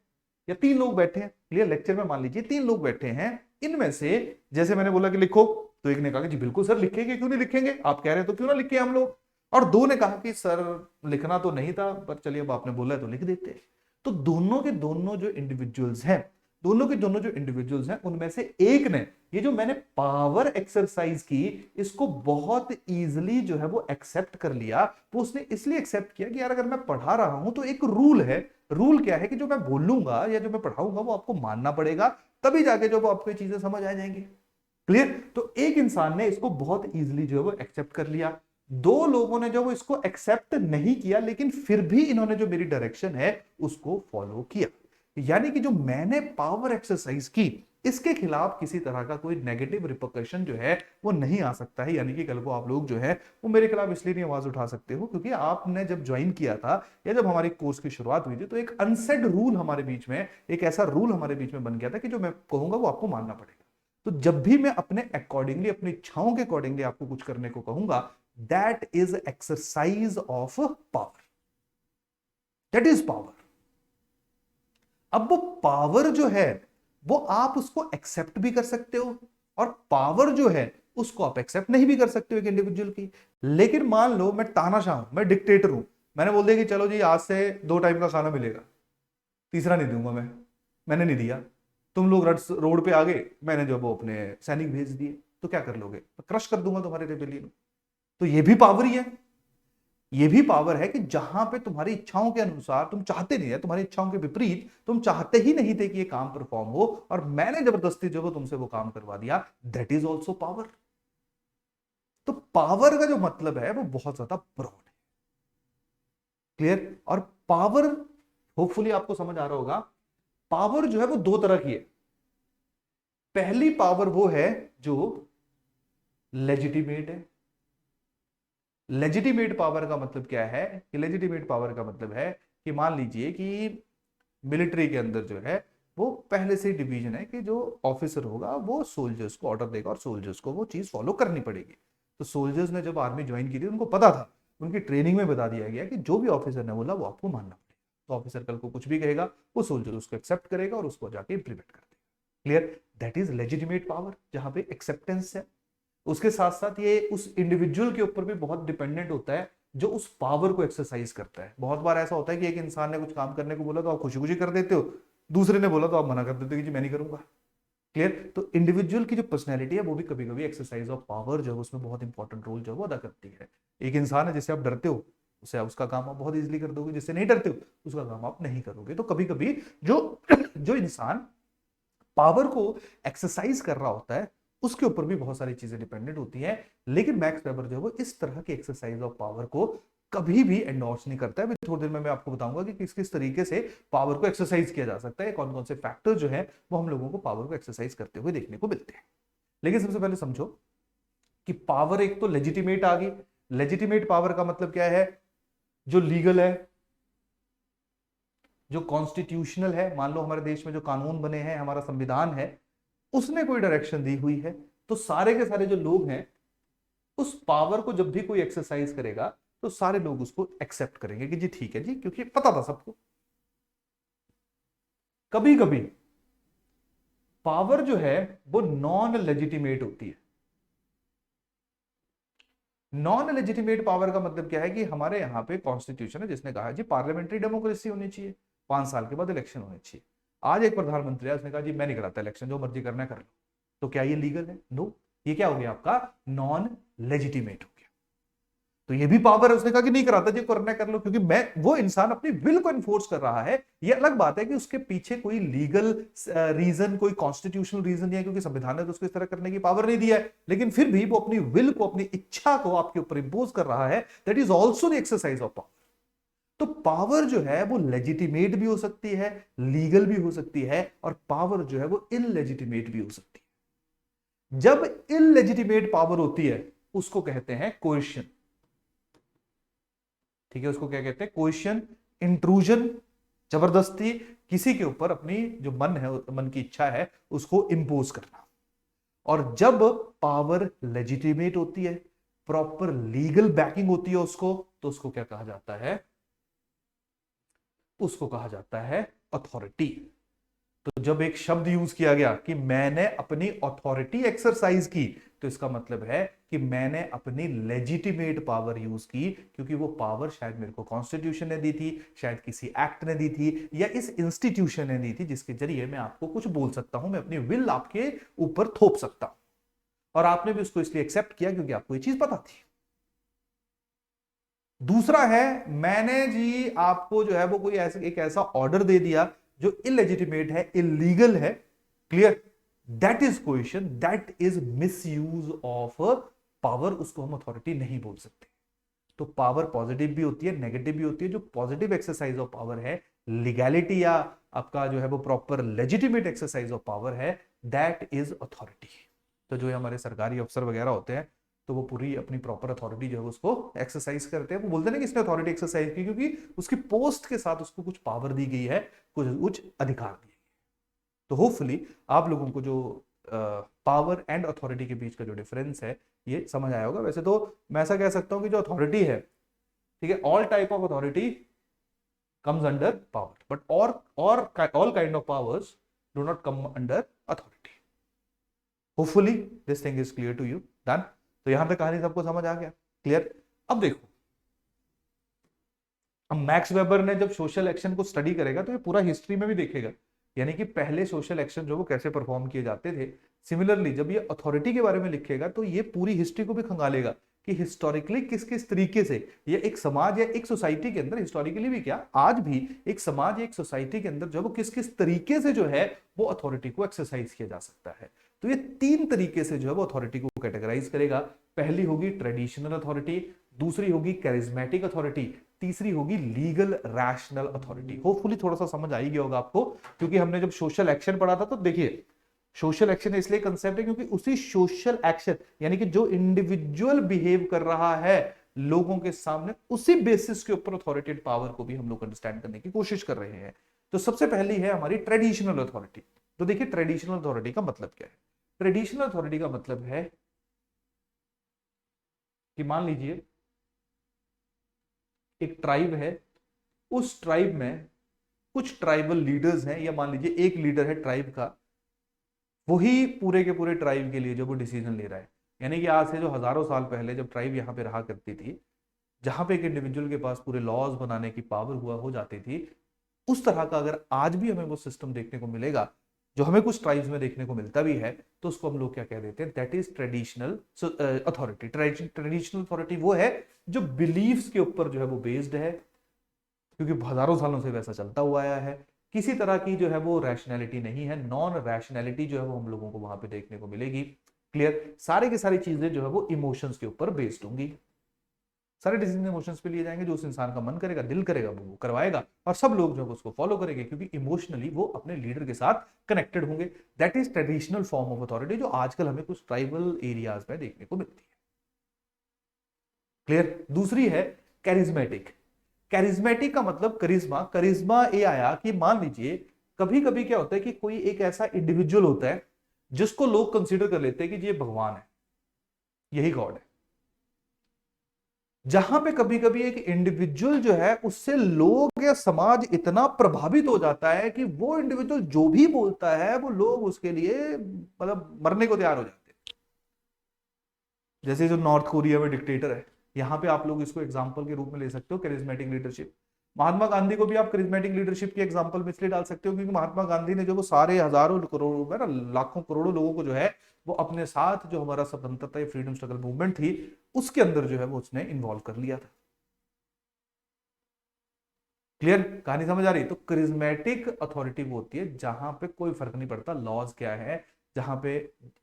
या 3 लोग बैठे हैं, क्लियर, लेक्चर में मान लीजिए 3 लोग बैठे हैं, इनमें से जैसे मैंने बोला कि लिखो, तो एक ने कहा कि जी बिल्कुल सर लिखेंगे, क्यों नहीं लिखेंगे, आप कह रहे हैं तो क्यों ना लिखे हम लोग। और 2 ने कहा कि सर लिखना तो नहीं था पर चलिए अब आपने बोला है तो लिख देते हैं। तो दोनों के दोनों जो इंडिविजुअल्स हैं, दोनों के दोनों जो इंडिविजुअल्स हैं, उनमें से एक ने ये जो मैंने पावर एक्सरसाइज की, इसको बहुत इजीली जो है वो एक्सेप्ट कर लिया। वो उसने इसलिए एक्सेप्ट किया कि यार अगर मैं पढ़ा रहा हूं तो एक रूल है, रूल क्या है कि जो मैं बोलूंगा या जो मैं पढ़ाऊंगा वो आपको मानना पड़ेगा, तभी जाके जो वो आपको ये चीजें समझ आ जाएंगी। क्लियर? तो एक इंसान ने इसको बहुत इजीली जो है वो एक्सेप्ट कर लिया, 2 लोगों ने जो वो इसको एक्सेप्ट नहीं किया, लेकिन फिर भी इन्होंने जो मेरी डायरेक्शन है उसको फॉलो किया। यानी कि जो मैंने पावर एक्सरसाइज की, इसके खिलाफ किसी तरह का कोई नेगेटिव रिपरकशन जो है वो नहीं आ सकता है। यानी कि कल को आप लोग जो है वो मेरे खिलाफ इसलिए नहीं आवाज उठा सकते हो क्योंकि आपने जब ज्वाइन किया था या जब हमारे कोर्स की शुरुआत हुई थी तो एक अनसेड रूल हमारे बीच में, एक ऐसा रूल हमारे बीच में बन गया था कि जो मैं कहूंगा वो आपको मानना पड़ेगा। तो जब भी मैं अपने अकॉर्डिंगली, अपनी इच्छाओं के अकॉर्डिंगली आपको कुछ करने को कहूंगा, that is exercise of power, that is power. अब वो पावर जो है वो आप उसको एक्सेप्ट भी कर सकते हो और पावर जो है उसको आप एक्सेप्ट नहीं भी कर सकते हो एक इंडिविजुअल की। लेकिन मान लो मैं तानाशाह हूं, मैं डिक्टेटर हूं, मैंने बोल दिया कि चलो जी आज से 2 टाइम का खाना मिलेगा, तीसरा नहीं दूंगा मैंने नहीं दिया, तुम लोग रोड पे आ गए, मैंने जो वो अपने सैनिक भेज दिए, तो क्या कर लोगे? क्रश कर दूंगा तुम्हारे रेबेलियन को। तो ये भी पावर ही है, ये भी पावर है कि जहां पे तुम्हारी इच्छाओं के अनुसार तुम चाहते नहीं है, तुम्हारी इच्छाओं के विपरीत तुम चाहते ही नहीं थे कि ये काम परफॉर्म हो और मैंने जबरदस्ती जो वो तुमसे वो काम करवा दिया, दैट इज ऑल्सो पावर। तो पावर का जो मतलब है वो बहुत ज्यादा ब्रॉड है। क्लियर? और पावर होपफुली आपको समझ आ रहा होगा, पावर जो है वो दो तरह की है। पहली पावर वो है जो लेजिटिमेट है। लेजिटिमेट पावर का मतलब क्या है कि लेजिटिमेट पावर का मतलब है कि मान लीजिए कि मिलिट्री के अंदर जो है वो पहले से ही डिवीजन है कि जो ऑफिसर होगा वो सोल्जर्स को ऑर्डर देगा और सोल्जर्स को वो चीज फॉलो करनी पड़ेगी। तो सोल्जर्स ने जब आर्मी ज्वाइन की थी उनको पता था, उनकी ट्रेनिंग में बता दिया गया कि जो भी ऑफिसर ने बोला वो आपको मानना पड़ेगा। तो ऑफिसर कल को कुछ भी कहेगा वो सोल्जर उसको एक्सेप्ट करेगा और उसको जाके इंप्लीमेंट कर देगा। Clear? That is legitimate power, जहां पे एक्सेप्टेंस है। उसके साथ साथ ये उस इंडिविजुअल के ऊपर भी बहुत डिपेंडेंट होता है जो उस पावर को एक्सरसाइज करता है। बहुत बार ऐसा होता है कि एक इंसान ने कुछ काम करने को बोला तो आप खुशी खुशी कर देते हो, दूसरे ने बोला तो आप मना कर देते हो कि जी मैं नहीं करूंगा। क्लियर? तो इंडिविजुअल की जो पर्सनैलिटी है वो भी कभी कभी एक्सरसाइज ऑफ पावर जो है उसमें बहुत इंपॉर्टेंट रोल जो है वो अदा करती है। एक इंसान है जिससे आप डरते हो, उसे उसका काम आप बहुत इजीली कर दोगे, जिससे नहीं डरते हो उसका काम आप नहीं करोगे। तो कभी कभी जो जो इंसान पावर को एक्सरसाइज कर रहा होता है उसके ऊपर भी बहुत सारी चीजें डिपेंडेंट होती हैं। लेकिन मैक्स वेबर जो है वो इस तरह की एक्सरसाइज ऑफ पावर को कभी भी एंडोर्स नहीं करता है। थोड़ी देर में मैं आपको बताऊंगा कि किस किस तरीके से पावर को एक्सरसाइज किया जा सकता है, कौन कौन से फैक्टर जो है वो हम लोगों को पावर को एक्सरसाइज करते हुए देखने को मिलते हैं। लेकिन सबसे पहले समझो कि पावर एक तो लेजिटिमेट आ गई। लेजिटिमेट पावर का मतलब क्या है? जो लीगल है, जो कॉन्स्टिट्यूशनल है। मान लो हमारे देश में जो कानून बने हैं, हमारा संविधान है, उसने कोई डायरेक्शन दी हुई है, तो सारे के सारे जो लोग हैं उस पावर को जब भी कोई एक्सरसाइज करेगा तो सारे लोग उसको एक्सेप्ट करेंगे कि जी ठीक है जी, क्योंकि पता था सबको। कभी कभी पावर जो है वो नॉन लेजिटिमेट होती है। नॉन लेजिटिमेट पावर का मतलब क्या है कि हमारे यहां पे कॉन्स्टिट्यूशन है जिसने कहा जी पार्लियामेंट्री डेमोक्रेसी होनी चाहिए, 5 साल के बाद इलेक्शन होने चाहिए। आज एक प्रधानमंत्री है, उसने कहा जी मैं नहीं कराता इलेक्शन, जो मर्जी करना है कर लो। तो क्या ये लीगल है? नो। ये क्या हो गया आपका? नॉन लेजिटिमेट हो गया। तो ये भी पावर है, उसने कहा कि नहीं कराता जी, करना कर लो, क्योंकि मैं वो इंसान अपनी विल को इन्फोर्स कर रहा है। ये अलग बात है कि उसके पीछे कोई लीगल रीजन, कोई कॉन्स्टिट्यूशनल रीजन नहीं है, क्योंकि संविधान ने तो उसको इस तरह करने की पावर नहीं दिया है। लेकिन फिर भी वो अपनी विल को, अपनी इच्छा को आपके ऊपर इंपोज कर रहा है। That is also the exercise of power. तो पावर जो है वो लेजिटिमेट भी हो सकती है, लीगल भी हो सकती है, और पावर जो है वो इनलेजिटिमेट भी हो सकती है। जब इनलेजिटिमेट पावर होती है उसको कहते हैं कोएर्शन। ठीक है, उसको क्या कहते हैं? कोएर्शन, इंट्रूजन, जबरदस्ती किसी के ऊपर अपनी जो मन है, मन की इच्छा है, उसको इंपोज करना। और जब पावर लेजिटिमेट होती है, प्रॉपर लीगल बैकिंग होती है उसको, तो उसको क्या कहा जाता है? उसको कहा जाता है अथॉरिटी। तो जब एक शब्द यूज किया गया कि मैंने अपनी अथॉरिटी एक्सरसाइज की, तो इसका मतलब है कि मैंने अपनी लेजिटिमेट पावर यूज की, क्योंकि वो पावर शायद मेरे को कॉन्स्टिट्यूशन ने दी थी, शायद किसी एक्ट ने दी थी, या इस इंस्टीट्यूशन ने दी थी, जिसके जरिए मैं आपको कुछ बोल सकता हूं, मैं अपनी विल आपके ऊपर थोप सकता हूं। और आपने भी उसको इसलिए एक्सेप्ट किया क्योंकि आपको ये चीज पता थी। दूसरा है, मैंने जी आपको जो है वो कोई एक ऐसा ऑर्डर दे दिया जो इलेजिटिमेट है, इलीगल है। Clear? That is coercion, that is misuse of power. उसको हम अथॉरिटी नहीं बोल सकते। तो पावर पॉजिटिव भी होती है, नेगेटिव भी होती है। जो पॉजिटिव एक्सरसाइज ऑफ पावर है, लीगैलिटी या आपका जो है वो proper legitimate exercise of power है, दैट इज अथॉरिटी। तो जो हमारे सरकारी अफसर वगैरह होते हैं, तो वो पूरी अपनी प्रॉपर अथॉरिटी जो है उसको एक्सरसाइज करते हैं। वो बोलते हैं कि इसने अथॉरिटी एक्सरसाइज की, क्योंकि उसकी पोस्ट के साथ उसको कुछ पावर दी गई है, कुछ अधिकार दिए गए। तो होपफुली आप लोगों को जो पावर एंड अथॉरिटी के बीच का जो डिफरेंस है ये समझ आया होगा। वैसे तो मैं ऐसा कह सकता हूं कि जो अथॉरिटी है, ठीक है, all type of authority comes under power, but all kind of powers do not come under authority. Hopefully this thing is clear to you. Done? तो यहां तक कहानी सबको समझ आ गया? क्लियर? अब देखो, अब मैक्स वेबर ने जब सोशल एक्शन को स्टडी करेगा तो ये पूरा हिस्ट्री में भी देखेगा यानी कि पहले सोशल एक्शन जो वो कैसे परफॉर्म किए जाते थे। सिमिलरली जब ये अथॉरिटी के बारे में लिखेगा तो ये पूरी हिस्ट्री को भी खंगालेगा कि हिस्टोरिकली किस किस तरीके से या एक समाज या एक सोसाइटी के अंदर, हिस्टोरिकली भी क्या आज भी एक समाज या एक सोसाइटी के अंदर जो वो किस किस तरीके से जो है वो अथॉरिटी को एक्सरसाइज किया जा सकता है। तो ये 3 तरीके से जो है वो अथॉरिटी को कैटेगराइज करेगा। पहली होगी ट्रेडिशनल अथॉरिटी, दूसरी होगी कैरिज्मेटिक अथॉरिटी, तीसरी होगी लीगल रैशनल अथॉरिटी। होपफुली थोड़ा सा समझ आई गया होगा आपको, क्योंकि हमने जब सोशल एक्शन पढ़ा था तो देखिए सोशल एक्शन इसलिए कंसेप्ट है क्योंकि उसी सोशल एक्शन यानी कि जो इंडिविजुअल बिहेव कर रहा है लोगों के सामने, उसी बेसिस के ऊपर अथॉरिटेड पावर को भी हम लोग अंडरस्टैंड करने की कोशिश कर रहे हैं। तो सबसे पहली है हमारी ट्रेडिशनल अथॉरिटी। तो देखिए ट्रेडिशनल अथॉरिटी का मतलब क्या है। ट्रेडिशनल अथॉरिटी का मतलब है कि मान लीजिए एक ट्राइब है, उस ट्राइब में कुछ ट्राइबल लीडर्स हैं, या मान लीजिए एक लीडर है ट्राइब का, वही पूरे के पूरे ट्राइब के लिए जो वो डिसीजन ले रहा है। यानी कि आज से जो हजारों साल पहले जब ट्राइब यहाँ पे रहा करती थी, जहां पे एक इंडिविजुअल के पास पूरे लॉज बनाने की पावर हुआ हो जाती थी, उस तरह का अगर आज भी हमें वो सिस्टम देखने को मिलेगा जो हमें कुछ ट्राइब्स में देखने को मिलता भी है, तो उसको हम लोग क्या कह देते हैं, that is traditional authority. Traditional authority वो है जो बिलीफ्स के ऊपर जो है वो बेस्ड है, क्योंकि हजारों सालों से वैसा चलता हुआ आया है। किसी तरह की जो है वो रैशनैलिटी नहीं है, नॉन रैशनैलिटी जो है वो हम लोगों को वहां पे देखने को मिलेगी। क्लियर, सारे की सारी चीजें जो है वो इमोशंस के ऊपर बेस्ड होंगी, सारे डिसीजन इमोशंस पे लिए जाएंगे, जो उस इंसान का मन करेगा, दिल करेगा, वो करवाएगा, और सब लोग जो है उसको फॉलो करेंगे क्योंकि इमोशनली वो अपने लीडर के साथ कनेक्टेड होंगे। That is traditional form of authority, जो आजकल हमें कुछ ट्राइबल एरियाज में देखने को मिलती है। क्लियर। दूसरी है कैरिज्मेटिक। कैरिज्मेटिक का मतलब करिश्मा। करिश्मा ये आया कि मान लीजिए कभी कभी क्या होता है कि कोई एक ऐसा इंडिविजुअल होता है जिसको लोग कंसीडर कर लेते हैं कि ये भगवान है, यही गॉड है। जहां पे कभी कभी एक इंडिविजुअल जो है उससे लोग या समाज इतना प्रभावित हो जाता है कि वो इंडिविजुअल जो भी बोलता है वो लोग उसके लिए मतलब मरने को तैयार हो जाते हैं। जैसे जो नॉर्थ कोरिया में डिक्टेटर है, यहां पे आप लोग इसको एग्जांपल के रूप में ले सकते हो, करिज्मेटिक लीडरशिप। महात्मा गांधी को भी आप करिज्मेटिक लीडरशिप की एग्जांपल में इसलिए डाल सकते हो क्योंकि महात्मा गांधी ने जो वो सारे हजारों करोड़ों ना लाखों करोड़ों लोगों को जो है वो अपने साथ, जो हमारा स्वतंत्रता या फ्रीडम स्ट्रगल मूवमेंट थी उसके अंदर जो है वो उसने इन्वॉल्व कर लिया था। क्लियर, कहानी समझ आ रही। तो करिज्मेटिक अथॉरिटी वो होती है जहां पे कोई फर्क नहीं पड़ता लॉज क्या है, जहां पे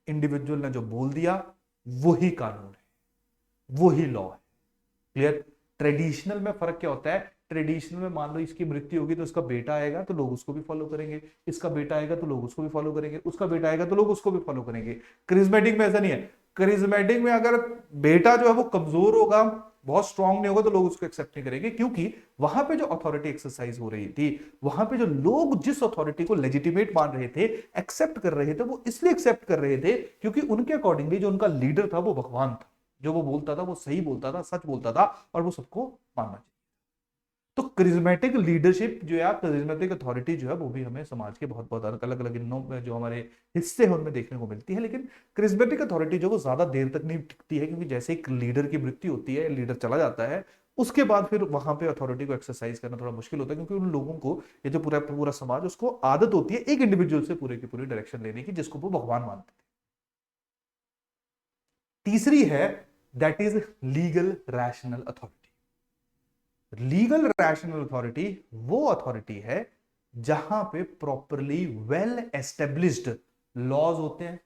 इंडिविजुअल ने जो बोल दिया वही कानून है, वही लॉ है। क्लियर। ट्रेडिशनल में फर्क क्या होता है, ट्रेडिशनल में मान लो इसकी मृत्यु होगी तो उसका बेटा आएगा तो लोग उसको भी फॉलो करेंगे, इसका बेटा आएगा तो लोग उसको भी फॉलो करेंगे, उसका बेटा आएगा तो लोग उसको भी फॉलो करेंगे। करिज्मेटिक में ऐसा नहीं है। करिज्मेटिक में अगर बेटा जो है वो कमजोर होगा, बहुत स्ट्रांग नहीं होगा, तो लोग उसको एक्सेप्ट नहीं करेंगे, क्योंकि वहां पे जो अथॉरिटी एक्सरसाइज हो रही थी, वहां पे जो लोग जिस अथॉरिटी को लेजिटिमेट मान रहे थे, एक्सेप्ट कर रहे थे, वो इसलिए एक्सेप्ट कर रहे थे क्योंकि उनके अकॉर्डिंगली जो उनका लीडर था वो भगवान था, जो वो बोलता था वो सही बोलता था, सच बोलता था, और वो सबको मानना चाहिए। तो करिज्मेटिक लीडरशिप जो है, करिज्मेटिक अथॉरिटी जो है वो भी हमें समाज के बहुत बहुत अलग अलग इनों में जो हमारे हिस्से हैं उनमें देखने को मिलती है। लेकिन करिज्मेटिक अथॉरिटी जो वो ज्यादा देर तक नहीं टिकती है, क्योंकि जैसे एक लीडर की मृत्यु होती है, लीडर चला जाता है, उसके बाद फिर वहां पे अथॉरिटी को एक्सरसाइज करना थोड़ा मुश्किल होता है, क्योंकि उन लोगों को, ये जो पूरा पूरा समाज, उसको आदत होती है एक इंडिविजुअल से पूरे की पूरी डायरेक्शन लेने की, जिसको वो भगवान मानते हैं। तीसरी है that is legal rational authority. Legal rational authority वो अथॉरिटी है जहां पे प्रॉपरली वेल एस्टेब्लिश्ड लॉज होते हैं,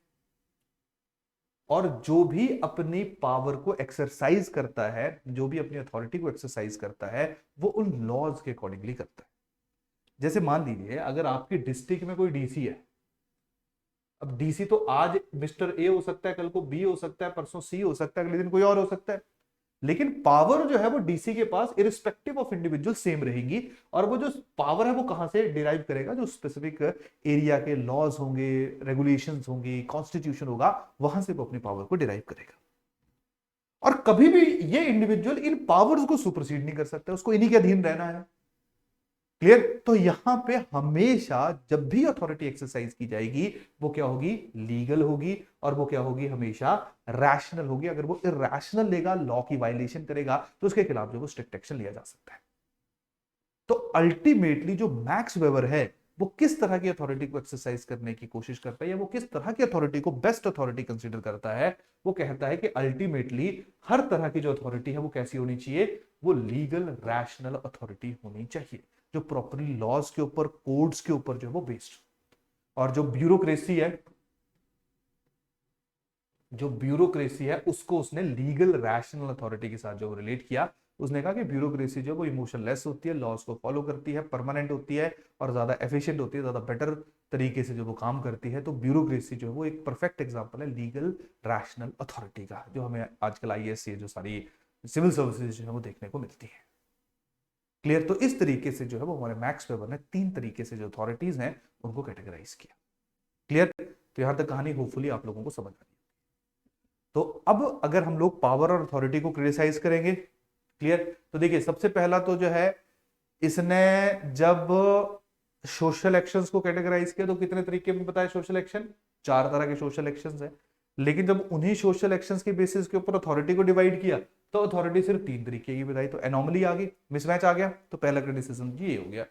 और जो भी अपनी पावर को एक्सरसाइज करता है, जो भी अपनी अथॉरिटी को एक्सरसाइज करता है, वो उन लॉज के अकॉर्डिंगली करता है। जैसे मान लीजिए अगर आपकी डिस्ट्रिक्ट में कोई डीसी है, अब डीसी तो आज मिस्टर ए हो सकता है, कल को बी हो सकता है, परसों सी हो सकता है, अगले दिन कोई और हो सकता है, लेकिन पावर जो है वो डीसी के पास इरिस्पेक्टिव ऑफ इंडिविजुअल सेम रहेगी। और वो जो पावर है वो कहां से डिराइव करेगा, जो स्पेसिफिक एरिया के लॉज होंगे, रेगुलेशंस होंगी, कॉन्स्टिट्यूशन होगा, वहां से वो अपनी पावर को डिराइव करेगा। और कभी भी ये इंडिविजुअल इन पावर्स को सुपरसीड नहीं कर सकता, उसको इन्हीं के अधीन रहना है। क्लियर। तो यहां पे हमेशा जब भी अथॉरिटी एक्सरसाइज की जाएगी वो क्या होगी, लीगल होगी, और वो क्या होगी, हमेशा रैशनल होगी। अगर वो इरैशनल लेगा, लॉ की वायलेशन करेगा, तो उसके खिलाफ जो वो स्ट्रिक्ट एक्शन लिया जा सकता है। तो अल्टीमेटली जो मैक्स वेबर है वो किस तरह की अथॉरिटी को एक्सरसाइज करने की कोशिश करता है, या वो किस तरह की अथॉरिटी को बेस्ट अथॉरिटी कंसीडर करता है। वो कहता है कि अल्टीमेटली हर तरह की जो अथॉरिटी है वो कैसी होनी चाहिए, वो लीगल रैशनल अथॉरिटी होनी चाहिए, जो प्रॉपरली लॉज के ऊपर, कोड्स के ऊपर जो है वो बेस्ड। और जो ब्यूरोक्रेसी है उसको उसने लीगल रैशनल अथॉरिटी के साथ जो रिलेट किया। उसने कहा कि ब्यूरोक्रेसी जो वो इमोशनलेस होती है, लॉज को फॉलो करती है, परमानेंट होती है और ज्यादा एफिशिएंट होती है, ज्यादा बेटर तरीके से जो वो काम करती है। तो ब्यूरोक्रेसी जो है वो एक परफेक्ट एग्जांपल है लीगल रैशनल अथॉरिटी का, जो हमें आजकल आईएएस जो सारी सिविल सर्विसेज जो है वो देखने को मिलती है। क्लियर। तो इस तरीके से जो है वो हमारे मैक्स वेबर ने 3 तरीके से जो अथॉरिटीज हैं उनको कैटेगराइज किया। क्लियर। तो यहां तक कहानी होपफुली आप लोगों को समझ आ गई। तो अब अगर हम लोग पावर और अथॉरिटी को क्रिटिसाइज करेंगे, क्लियर, तो देखिए सबसे पहला तो जो है इसने जब सोशल एक्शंस को कैटेगराइज किया तो कितने तरीके में बताया सोशल एक्शन, 4 तरह के सोशल एक्शंस है। लेकिन जब उन्हीं सोशल एक्शंस के बेसिस के ऊपर अथॉरिटी को डिवाइड किया तो अथॉरिटी सिर्फ 3 तरीके की बताई। तो एनोमली आ गई, मिसमैच आ गया। तो पहला क्रिटिसिज्म ये हो गया।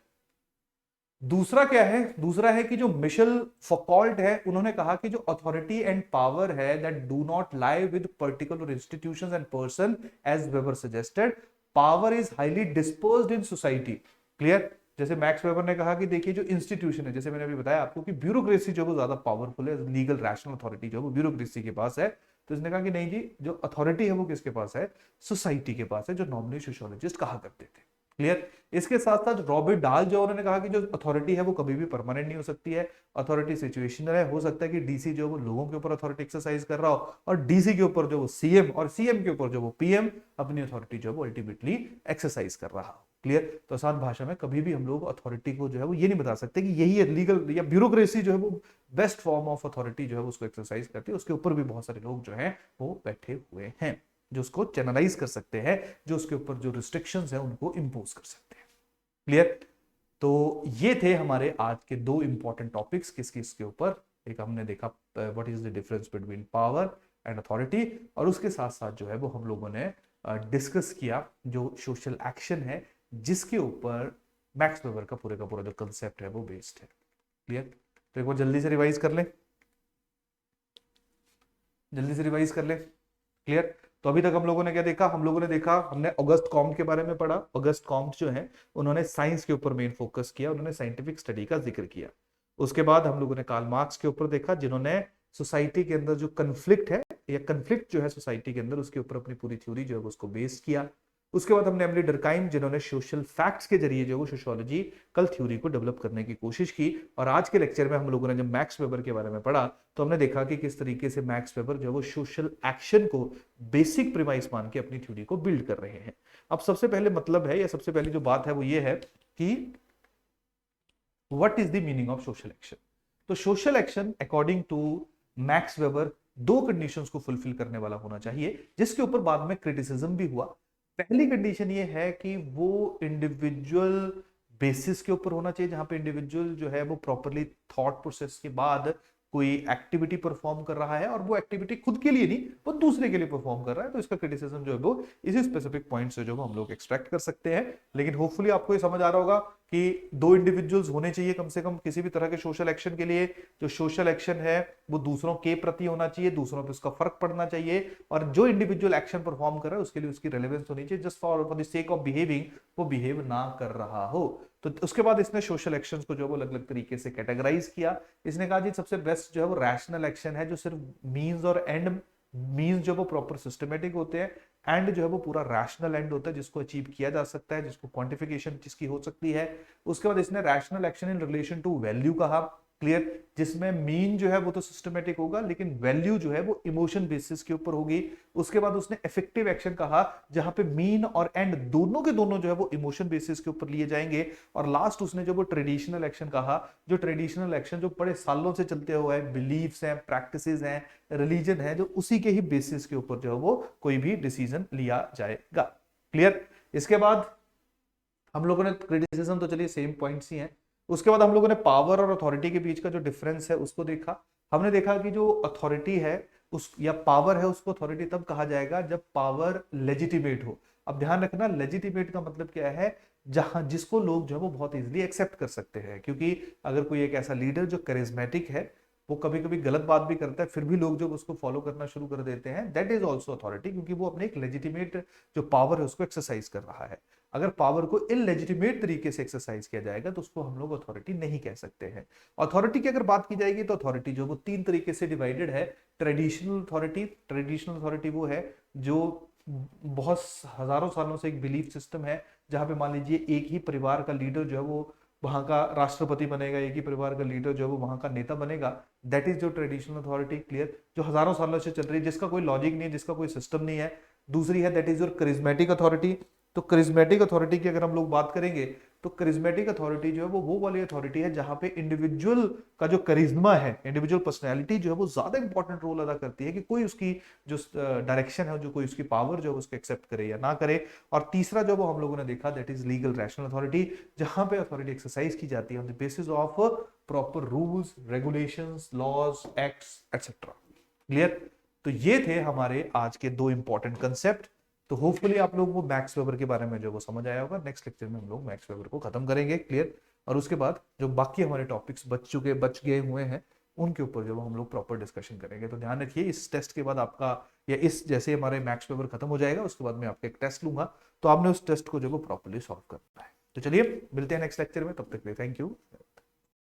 दूसरा क्या है, दूसरा है कि जो मिशेल फौकॉल्ट है उन्होंने कहा कि जो अथॉरिटी एंड पावर है that do not lie with particular institutions and person as Weber suggested, power is highly dispersed in society. Clear. जैसे मैक्स वेबर ने कहा कि देखिए जो इंस्टीट्यूशन है, जैसे मैंने अभी बताया आपको कि ब्यूरोक्रेसी जो है वो ज्यादा पावरफुल है, लीगल रैशनल अथॉरिटी जो है वो ब्यूरोक्रेसी के पास है। तो इसने कहा कि नहीं जी, जो अथॉरिटी है वो किसके पास है, सोसाइटी के पास है, जो नॉर्मली सोशियोलॉजिस्ट कहा करते थे। क्लियर। इसके साथ साथ रॉबर्ट डाल जो उन्होंने कहा कि जो अथॉरिटी है वो कभी भी परमानेंट नहीं हो सकती है, अथॉरिटी सिचुएशनल है। हो सकता है कि डीसी जो वो लोगों के ऊपर अथॉरिटी एक्सरसाइज कर रहा हो और डीसी के ऊपर जो वो सीएम और सीएम के ऊपर जो वो पीएम अपनी अथॉरिटी जो है वो अल्टीमेटली एक्सरसाइज कर रहा हो। क्लियर। तो आसान भाषा में कभी भी हम लोग अथॉरिटी को जो है वो ये नहीं बता सकते कि यही है लीगल, या ब्यूरोक्रेसी जो है वो बेस्ट फॉर्म ऑफ अथॉरिटी जो है उसको एक्सरसाइज करती है। उसके ऊपर भी बहुत सारे लोग जो है वो बैठे हुए हैं जो उसको चैनलाइज कर सकते हैं, जो उसके ऊपर जो रिस्ट्रिक्शंस हैं उनको इंपोज कर सकते हैं। क्लियर। तो ये थे हमारे आज के 2 इंपॉर्टेंट टॉपिक्स किस किस के ऊपर। एक हमने देखा what is the difference between power and authority, और उसके साथ साथ जो है वो हम लोगों ने डिस्कस किया जो सोशल एक्शन है जिसके ऊपर मैक्स वेबर का पूरा जो कंसेप्ट है वो बेस्ड है। क्लियर। तो एक बार जल्दी से रिवाइज कर ले। क्लियर। तो अभी तक हम लोगों ने क्या देखा, हमने ऑगस्ट कॉम्ट के बारे में पढ़ा। ऑगस्ट कॉम्ट जो है उन्होंने साइंस के ऊपर मेन फोकस किया, उन्होंने साइंटिफिक स्टडी का जिक्र किया। उसके बाद हम लोगों ने कार्ल मार्क्स के ऊपर देखा जिन्होंने सोसाइटी के अंदर जो कन्फ्लिक्ट है या कन्फ्लिक्ट जो है सोसाइटी के अंदर उसके ऊपर अपनी पूरी थ्योरी जो है उसको बेस किया। उसके बाद हमने एमिली डर्काइम जिन्होंने सोशल फैक्ट्स के जरिए जो वो सोशियोलॉजिकल थ्योरी को डेवलप करने की कोशिश की। और आज के लेक्चर में हम लोगों ने जब मैक्स वेबर के बारे में पढ़ा तो हमने देखा कि किस तरीके से मैक्स वेबर जो है वो सोशल एक्शन को बेसिक प्रीमाइस मान के अपनी थ्योरी को बिल्ड कर रहे हैं। अब सबसे पहले मतलब है या सबसे पहली जो बात है वो ये है कि what is the meaning of social action. तो social action according to Max Weber 2 conditions को फुलफिल करने वाला होना चाहिए, जिसके ऊपर बाद में क्रिटिसिज्म भी हुआ। पहली कंडीशन ये है कि वो इंडिविजुअल बेसिस के ऊपर होना चाहिए, जहां पे इंडिविजुअल जो है वो प्रॉपरली थॉट प्रोसेस के बाद कोई एक्टिविटी परफॉर्म कर रहा है और वो एक्टिविटी खुद के लिए नहीं वो दूसरे के लिए परफॉर्म कर रहा है। तो इसका क्रिटिसिज्म जो है वो इसी स्पेसिफिक पॉइंट से जो हम लोग एक्सट्रैक्ट कर सकते हैं। लेकिन होपफुली आपको ये समझ आ रहा होगा कि 2 इंडिविजुअल्स होने चाहिए कम से कम किसी भी तरह के सोशल एक्शन के लिए। जो सोशल एक्शन है वो दूसरों के प्रति होना चाहिए, दूसरों पे उसका फर्क पड़ना चाहिए, और जो इंडिविजुअल एक्शन परफॉर्म कर रहा है उसके लिए उसकी रेलेवेंस होनी चाहिए। Just for the sake of behaving वो बिहेव ना कर रहा हो। तो उसके बाद इसने सोशल एक्शंस को जो वो अलग अलग तरीके से कैटेगराइज किया। इसने कहा जी सबसे बेस्ट जो है वो रैशनल एक्शन है, जो सिर्फ मींस और एंड, मींस जो वो प्रॉपर सिस्टमेटिक होते हैं, एंड जो है वो पूरा रैशनल एंड होता है जिसको अचीव किया जा सकता है, जिसको क्वांटिफिकेशन जिसकी हो सकती है। उसके बाद इसने rational action in relation to value कहा। क्लियर। जिसमें मीन जो है वो तो सिस्टमेटिक होगा लेकिन वैल्यू जो है वो इमोशन बेसिस के ऊपर होगी। उसके बाद उसने इफेक्टिव एक्शन कहा जहां पे मीन और एंड दोनों के दोनों जो है वो इमोशन बेसिस के ऊपर लिए जाएंगे। और लास्ट उसने जो वो ट्रेडिशनल एक्शन कहा, जो ट्रेडिशनल एक्शन जो बड़े सालों से चलते हुए हैं, बिलीफ्स हैं, प्रैक्टिसेस हैं, रिलीजन है, जो उसी के ही बेसिस के ऊपर जो है वो कोई भी डिसीजन लिया जाएगा। क्लियर। इसके बाद हम लोगों ने क्रिटिसिज्म तो चलिए सेम पॉइंट्स ही हैं। उसके बाद हम लोगों ने पावर और अथॉरिटी के बीच का जो डिफरेंस है उसको देखा। हमने देखा कि जो अथॉरिटी है उस या पावर है उसको अथॉरिटी तब कहा जाएगा जब पावर लेजिटिमेट हो, अब ध्यान रखना, लेजिटिमेट का मतलब क्या है, जहां जिसको लोग जो है वो बहुत इजीली एक्सेप्ट कर सकते हैं, क्योंकि अगर कोई एक ऐसा लीडर जो करिज्मेटिक है, वो कभी कभी गलत बात भी करता है, फिर भी लोग जब उसको फॉलो करना शुरू कर देते हैं, दैट इज ऑल्सो अथॉरिटी, क्योंकि वो अपने एक लेजिटिमेट जो पावर है उसको एक्सरसाइज कर रहा है। अगर पावर को इलेजिटिमेट तरीके से एक्सरसाइज किया जाएगा तो उसको हम लोग अथॉरिटी नहीं कह सकते हैं। अथॉरिटी की अगर बात की जाएगी तो अथॉरिटी जो वो तीन तरीके से डिवाइडेड है। ट्रेडिशनल अथॉरिटी वो है जो बहुत हजारों सालों से एक बिलीफ सिस्टम है, जहां पे मान लीजिए एक ही परिवार का लीडर जो है वो वहां का राष्ट्रपति बनेगा, एक ही परिवार का लीडर जो है वो वहां का नेता बनेगा। दैट इज जो ट्रेडिशनल अथॉरिटी, क्लियर, जो हजारों सालों से चल रही है, जिसका कोई लॉजिक नहीं है, जिसका कोई सिस्टम नहीं है। दूसरी है that is your charismatic authority. तो करिज्मेटिक अथॉरिटी की अगर हम लोग बात करेंगे तो करिज्मेटिक अथॉरिटी जो है वो वाली अथॉरिटी है जहां पे इंडिविजुअल का जो करिज्मा है, इंडिविजुअल पर्सनैलिटी जो है वो ज्यादा इंपॉर्टेंट रोल अदा करती है कि कोई उसकी जो डायरेक्शन है, जो कोई उसकी पावर जो है उसको एक्सेप्ट करे या ना करे। और तीसरा जो वो हम लोगों ने देखा that is legal rational authority, जहां पे अथॉरिटी एक्सरसाइज की जाती है on the basis of proper rules, regulations, laws, acts etcetera. Clear? तो ये थे हमारे आज के दो इंपॉर्टेंट कंसेप्ट। तो होपफुली आप लोग वो मैक्स वेबर के बारे में जो वो समझ आया होगा। नेक्स्ट लेक्चर में हम लोग मैक्स वेबर को खत्म करेंगे, क्लियर। और उसके बाद जो बाकी हमारे टॉपिक्स बच गए हुए हैं उनके ऊपर जो हम लोग प्रॉपर डिस्कशन करेंगे। तो ध्यान रखिए, इस टेस्ट के बाद आपका, या इस जैसे हमारे मैक्स पेपर खत्म हो जाएगा उसके बाद मैं आपका एक टेस्ट लूंगा, तो आपने उस टेस्ट को जो वो प्रॉपरली सॉल्व करना है। तो चलिए मिलते हैं नेक्स्ट लेक्चर में, तब तक के लिए थैंक यू।